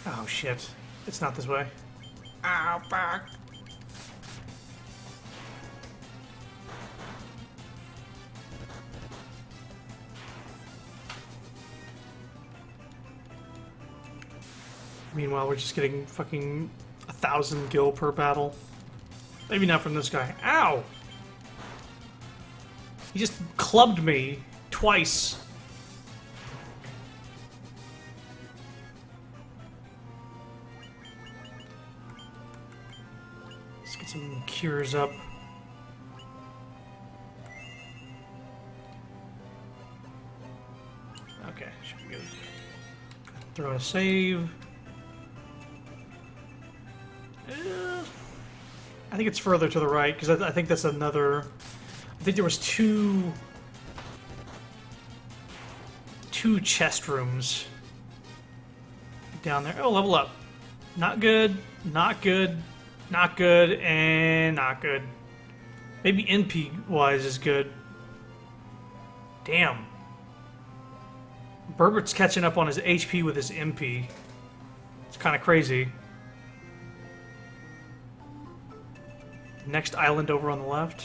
Oh shit. It's not this way. Ow, fuck. Meanwhile, we're just getting fucking 1,000 gil per battle. Maybe not from this guy. Ow! He just clubbed me twice. Let's get some cures up. Okay, should be good. Throw a save. I think it's further to the right, because I think that's another... I think there was two chest rooms down there. Oh, level up. Not good, not good, not good, and not good. Maybe NP-wise is good. Damn. Berbert's catching up on his HP with his MP. It's kind of crazy. Next island over on the left.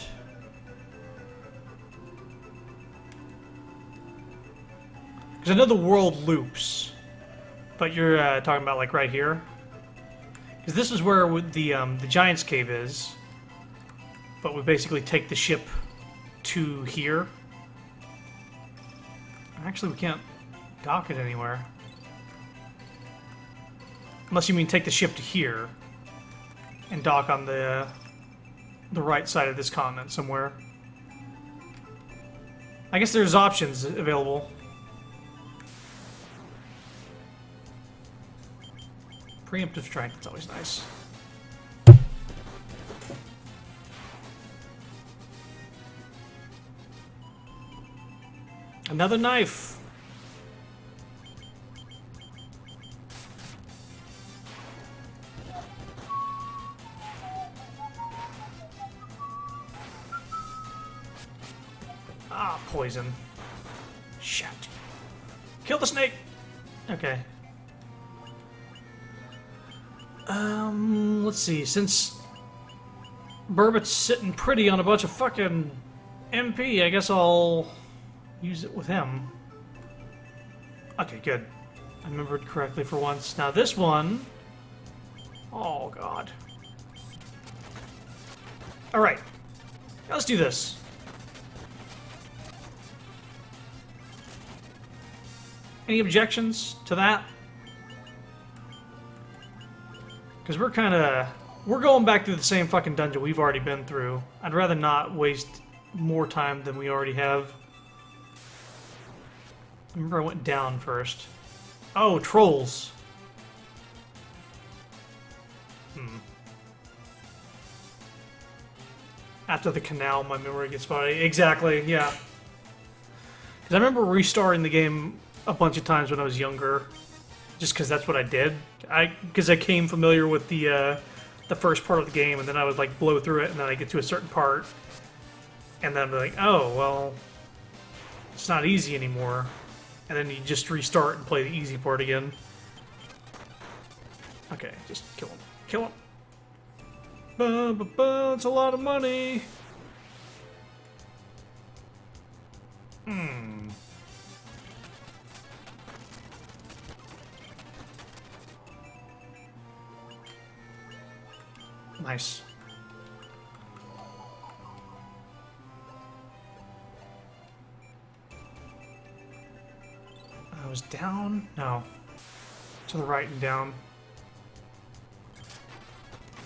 Because I know the world loops, but you're talking about like right here. Because this is where the Giant's Cave is, but we basically take the ship to here. Actually, we can't dock it anywhere, unless you mean take the ship to here and dock on the right side of this continent somewhere. I guess there's options available. Preemptive strike, that's always nice. Another knife. Ah, poison. Shit. Kill the snake! Okay. Let's see. Since Burbot's sitting pretty on a bunch of fucking MP, I guess I'll use it with him. Okay, good. I remembered correctly for once. Now this one... Oh, God. Alright. Let's do this. Any objections to that? Because we're kind of... We're going back through the same fucking dungeon we've already been through. I'd rather not waste more time than we already have. Remember I went down first. Oh, trolls. After the canal, my memory gets spotty. Exactly, yeah. Because I remember restarting the game a bunch of times when I was younger. Just because that's what I did. Because I came familiar with the first part of the game, and then I would like blow through it, and then I get to a certain part, and then I'd be like, oh, well, it's not easy anymore. And then you just restart and play the easy part again. Okay, just kill him. Kill him. It's a lot of money. Nice. I was down? No. To the right and down.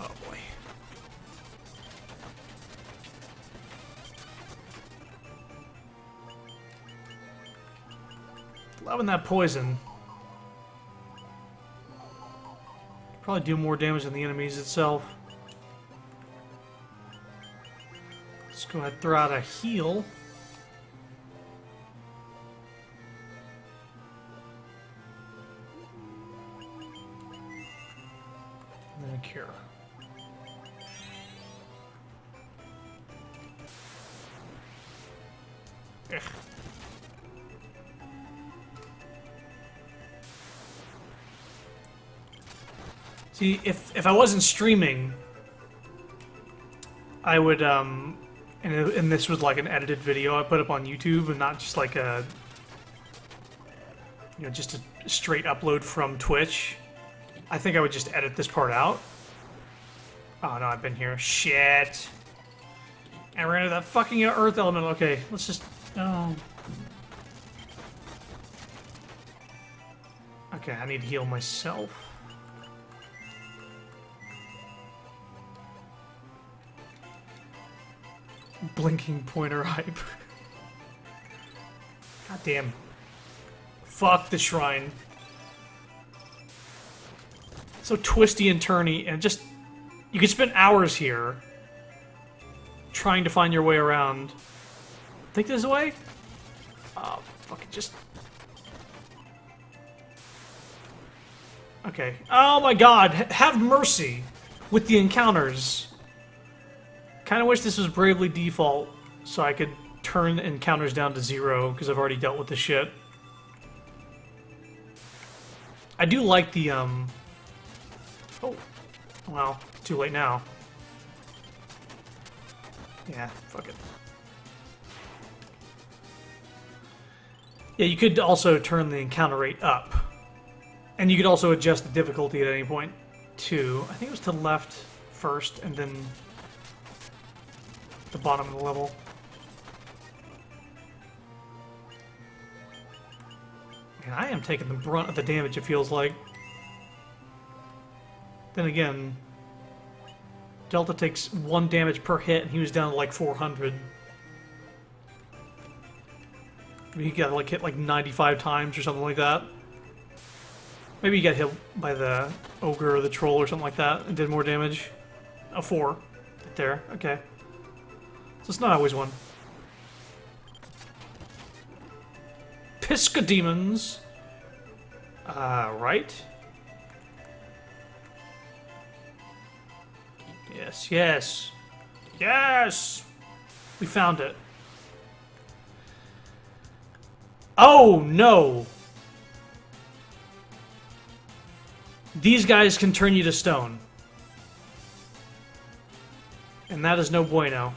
Oh boy. Loving that poison. Probably do more damage than the enemies itself. Let's go ahead and throw out a heal. And then a cure. Ugh. See, if I wasn't streaming, I would, and this was like an edited video I put up on YouTube and not just like a, you know, just a straight upload from Twitch. I think I would just edit this part out. Oh no, I've been here. Shit. I ran into that fucking earth element. Okay, let's just, oh. Okay, I need to heal myself. Blinking pointer hype. God damn. Fuck the shrine. So twisty and turny, and just... You could spend hours here trying to find your way around. Think there's a way? Oh, fucking just... Okay. Oh my god, have mercy with the encounters. Kind of wish this was Bravely Default, so I could turn encounters down to 0, because I've already dealt with this shit. I do like the, Oh. Well, too late now. Yeah, fuck it. Yeah, you could also turn the encounter rate up. And you could also adjust the difficulty at any point, too. I think it was to the left first, and then... the bottom of the level. And I am taking the brunt of the damage, it feels like. Then again, Delta takes 1 damage per hit, and he was down to like 400. He got like hit like 95 times or something like that. Maybe he got hit by the ogre or the troll or something like that and did more damage. A 4. Right there, okay. So it's not always 1. Pisca demons. Right? Yes, yes. Yes! We found it. Oh, no! These guys can turn you to stone. And that is no bueno.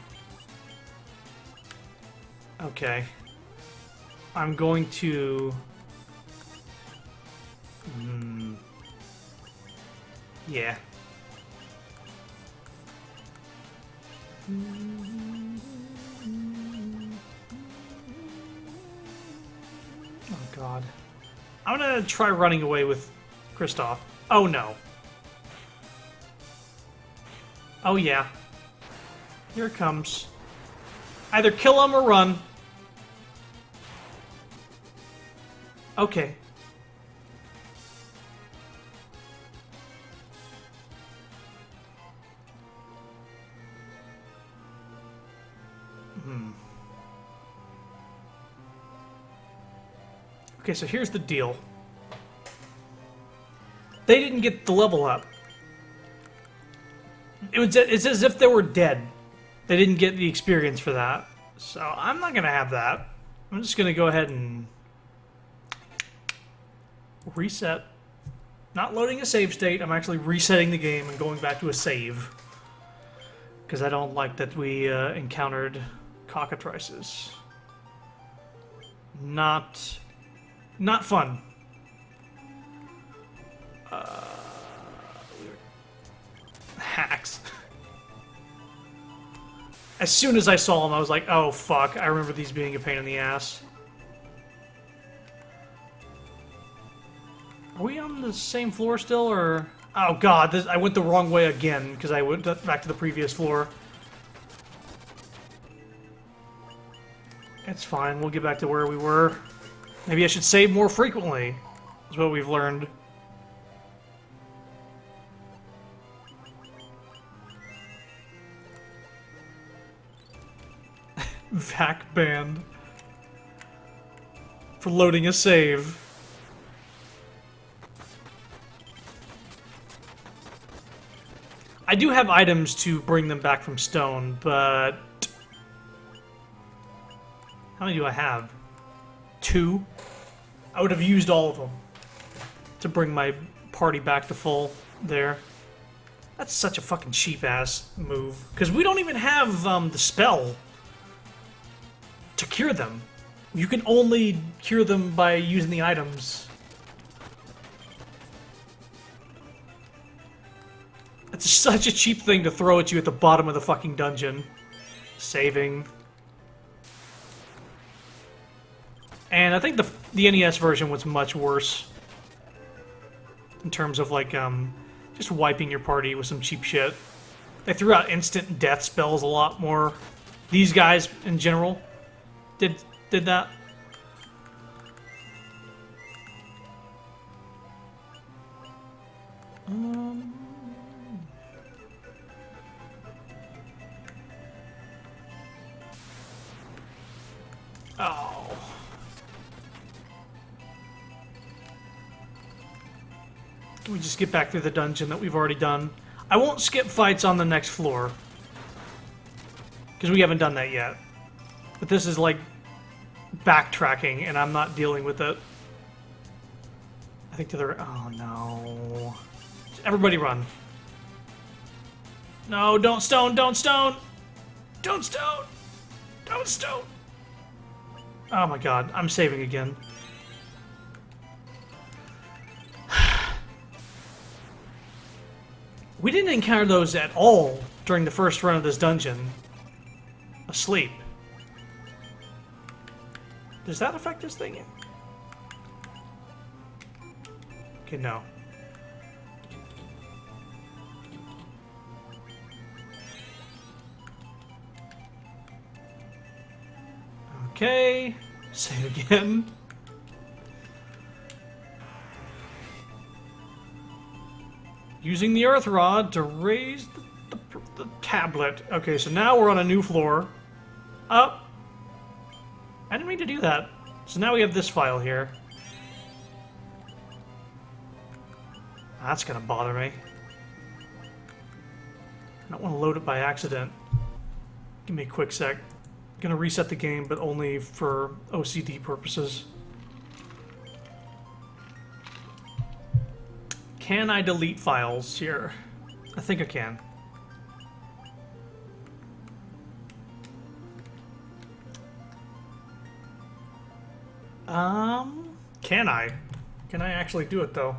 Okay. I'm going to... yeah. Oh god. I'm gonna try running away with Kristoff. Oh no. Oh yeah. Here it comes. Either kill him or run. Okay. Okay, so here's the deal. They didn't get the level up. It's as if they were dead. They didn't get the experience for that. So I'm not going to have that. I'm just going to go ahead and reset. Not loading a save state. I'm actually resetting the game and going back to a save. Because I don't like that we encountered cockatrices. Not fun. Hacks. As soon as I saw them, I was like, oh fuck, I remember these being a pain in the ass. Are we on the same floor still, or... oh god, I went the wrong way again, because I went back to the previous floor. It's fine, we'll get back to where we were. Maybe I should save more frequently, is what we've learned. Vac banned. For loading a save. I do have items to bring them back from stone, but... how many do I have? 2? I would have used all of them to bring my party back to full there. That's such a fucking cheap-ass move. Because we don't even have the spell to cure them. You can only cure them by using the items. It's such a cheap thing to throw at you at the bottom of the fucking dungeon. Saving. And I think the NES version was much worse. In terms of, like, just wiping your party with some cheap shit. They threw out instant death spells a lot more. These guys, in general, did that. Oh. Can we just get back through the dungeon that we've already done? I won't skip fights on the next floor. Because we haven't done that yet. But this is like backtracking, and I'm not dealing with it. I think to the... oh no. Everybody run. No, don't stone, don't stone! Don't stone! Don't stone! Oh my god, I'm saving again. We didn't encounter those at all during the first run of this dungeon. Asleep. Does that affect this thing? Okay, no. Okay. Save again. Using the earth rod to raise the tablet. Okay, so now we're on a new floor. Up. I didn't mean to do that. So now we have this file here. That's gonna bother me. I don't want to load it by accident. Give me a quick sec. I'm gonna reset the game, but only for OCD purposes. Can I delete files here? I think I can. Can I? Can I actually do it though?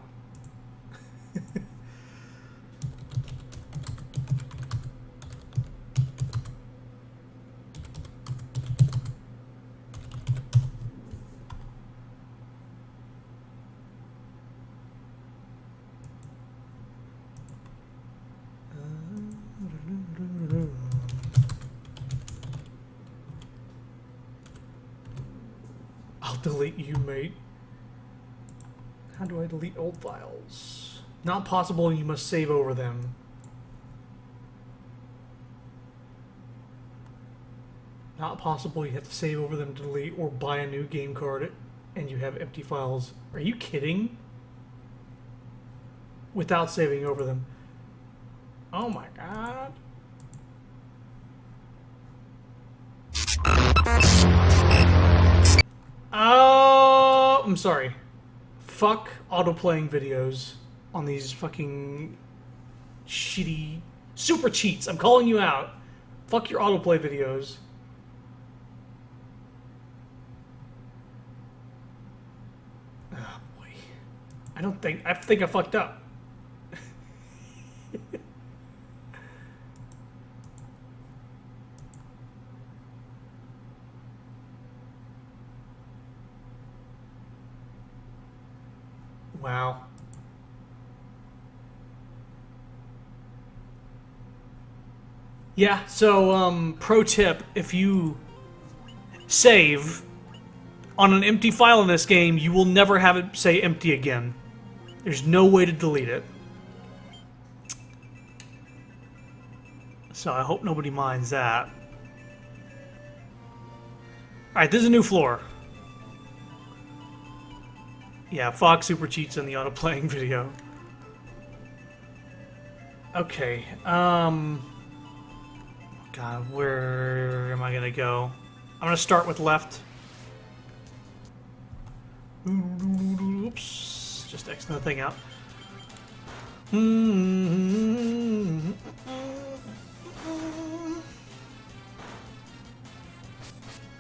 I'll delete you, mate. How do I delete old files? Not possible, you must save over them. Not possible, you have to save over them to delete or buy a new game card and you have empty files. Are you kidding? Without saving over them. Oh my god. Oh, I'm sorry. Fuck auto-playing videos on these fucking shitty super cheats. I'm calling you out. Fuck your autoplay videos. Oh boy. I think I fucked up. Wow. Yeah, so, pro tip, if you save on an empty file in this game, you will never have it say empty again. There's no way to delete it. So I hope nobody minds that. Alright, this is a new floor. Yeah, Fox super cheats in the auto-playing video. Okay, God, where am I gonna go? I'm gonna start with left. Oops, just X the thing out.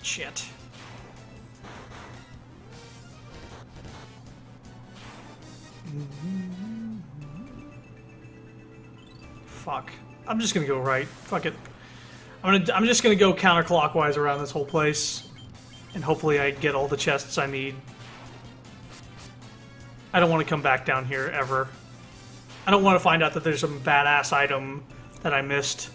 Shit. Fuck. I'm just gonna go right. Fuck it. I'm just gonna go counterclockwise around this whole place, and hopefully I get all the chests I need. I don't want to come back down here ever. I don't want to find out that there's some badass item that I missed.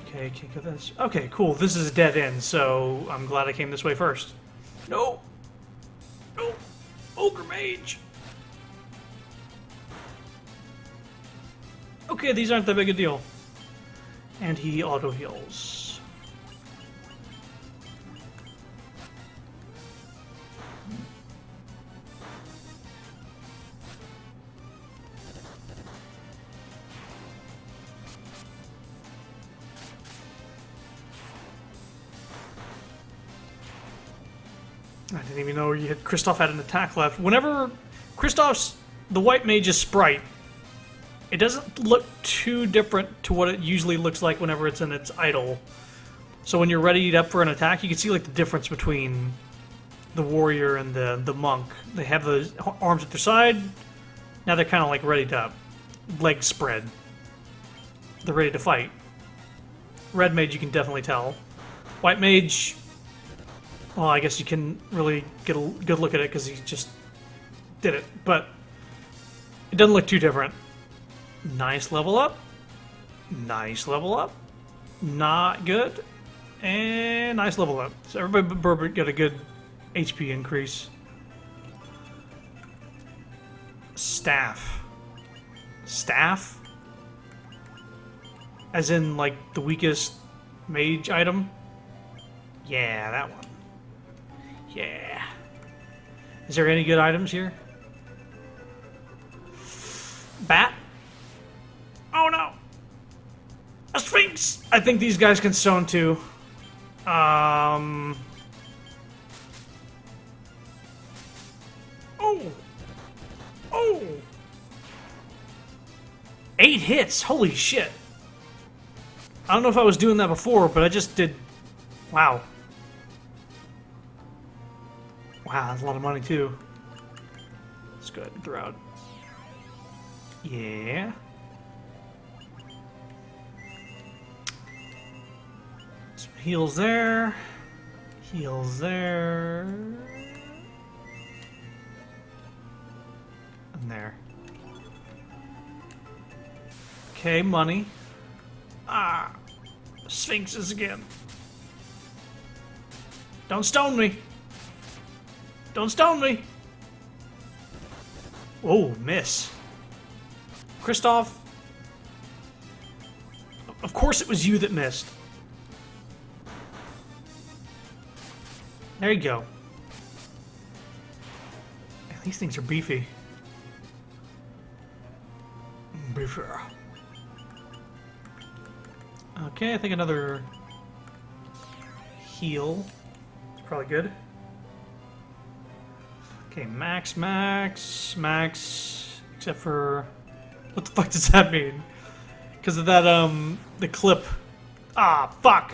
Okay, can't get this. Okay, cool. This is a dead end, so I'm glad I came this way first. No. No. Ogre Mage. Okay, these aren't that big a deal. And he auto heals. I didn't even know you had Kristoff had an attack left. Whenever Kristoff's the white mage's sprite, it doesn't look too different to what it usually looks like whenever it's in its idle. So when you're readied up for an attack, you can see like the difference between the warrior and the monk. They have the arms at their side. Now they're kind of like readied up, legs spread. They're ready to fight. Red mage, you can definitely tell. White mage, well, I guess you can really get a good look at it because he just did it, but it doesn't look too different. Nice level up. Nice level up. Not good. And nice level up. So everybody got a good HP increase. Staff. Staff? As in, like, the weakest mage item? Yeah, that one. Yeah. Is there any good items here? Bat? Oh no! A Sphinx! I think these guys can stone too. Oh! 8 hits! Holy shit! I don't know if I was doing that before, but I just did... Wow. Wow, that's a lot of money, too. Let's go ahead and throw out. Yeah. Some heals there. Heals there. And there. Okay, money. Ah! Sphinxes again. Don't stone me! Don't stone me! Oh, miss. Kristoff. Of course it was you that missed. There you go. Man, these things are beefy. Beefier. Okay, I think another heal is probably good. Okay, max, max, max, except for... What the fuck does that mean? Because of that, the clip. Ah, fuck!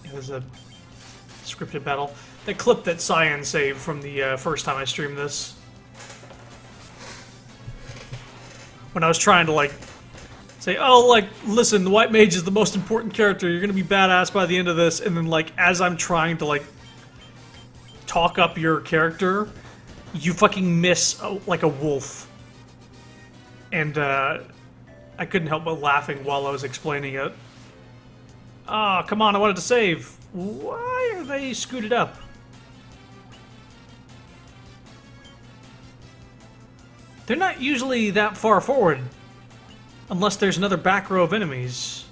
It was a scripted battle. That clip that Cyan saved from the first time I streamed this. When I was trying to, like, say, oh, like, listen, the White Mage is the most important character, you're gonna be badass by the end of this, and then, like, as I'm trying to, like, talk up your character, you fucking miss, like, a wolf. And, I couldn't help but laughing while I was explaining it. Ah, oh, come on, I wanted to save. Why are they scooted up? They're not usually that far forward. Unless there's another back row of enemies.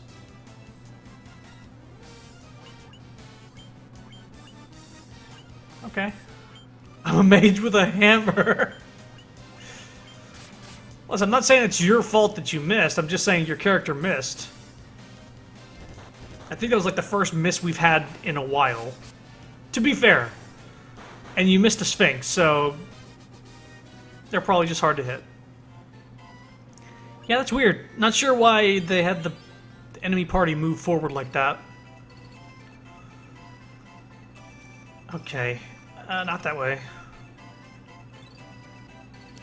Okay. I'm a mage with a hammer. Listen, I'm not saying it's your fault that you missed. I'm just saying your character missed. I think that was like the first miss we've had in a while. To be fair. And you missed a Sphinx, so... They're probably just hard to hit. Yeah, that's weird. Not sure why they had the enemy party move forward like that. Okay. Not that way.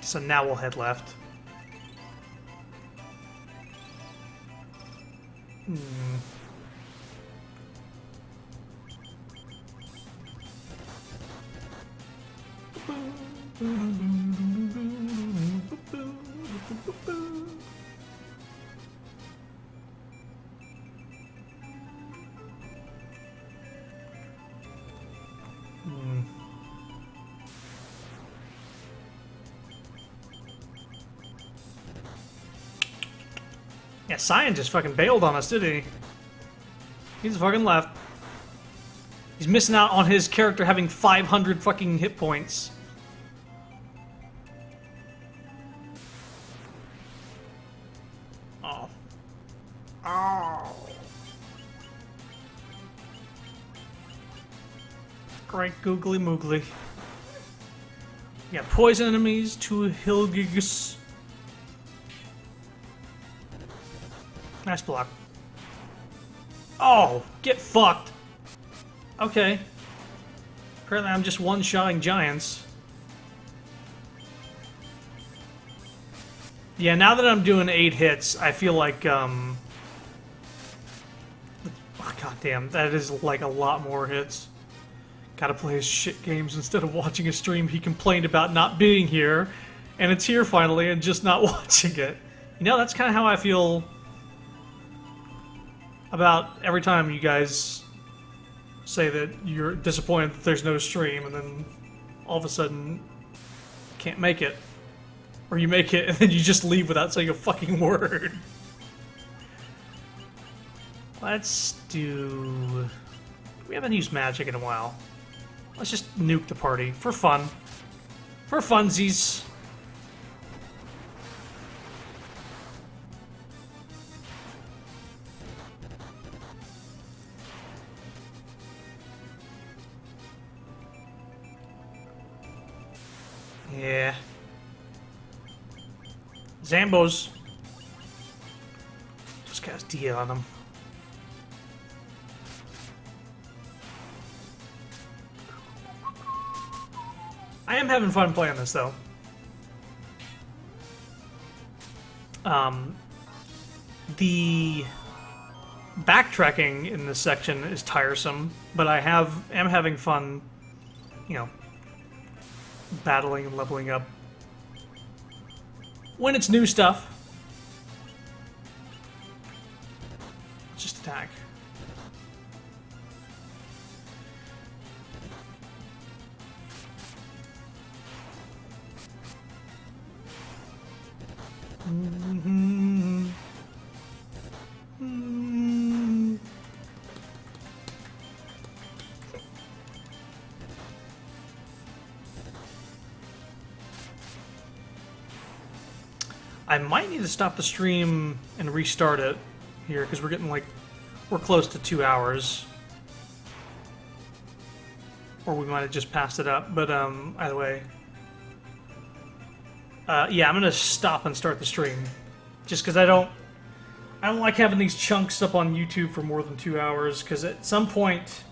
So now we'll head left. Yeah, Cyan just fucking bailed on us, did he? He's fucking left. He's missing out on his character having 500 fucking hit points. Oh. Oh. Great googly moogly. Yeah, poison enemies, 2 Hilgigs. Nice block. Oh, get fucked. Okay. Apparently I'm just one-shotting giants. Yeah, now that I'm doing 8 hits, I feel like, oh, goddamn, that is like a lot more hits. Gotta play his shit games instead of watching a stream. He complained about not being here, and it's here finally, and just not watching it. You know, that's kind of how I feel about every time you guys say that you're disappointed that there's no stream, and then all of a sudden can't make it. Or you make it, and then you just leave without saying a fucking word. Let's do... We haven't used magic in a while. Let's just nuke the party. For fun. For funsies. Yeah. Zambos. just cast DA on them. I am having fun playing this, though. The backtracking in this section is tiresome, but I am having fun, you know, battling and leveling up. When it's new stuff, just attack. I might need to stop the stream and restart it here, because we're getting, like, we're close to 2 hours. Or we might have just passed it up, but either way. Yeah, I'm gonna stop and start the stream. Just because I don't like having these chunks up on YouTube for more than 2 hours, because at some point...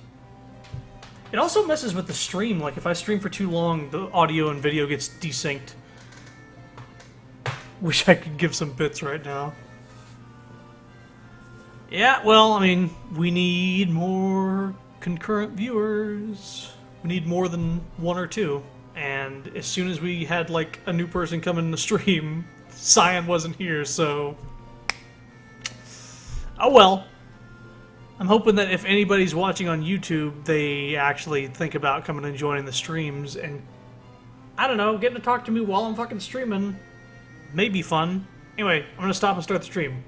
It also messes with the stream, like if I stream for too long, the audio and video gets desynced. Wish I could give some bits right now. Yeah, well, I mean, we need more concurrent viewers. We need more than 1 or 2. And as soon as we had, like, a new person come in the stream, Cyan wasn't here, so... Oh well. I'm hoping that if anybody's watching on YouTube, they actually think about coming and joining the streams and, I don't know, getting to talk to me while I'm fucking streaming. May be fun. Anyway, I'm gonna stop and start the stream.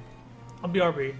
I'll be RB.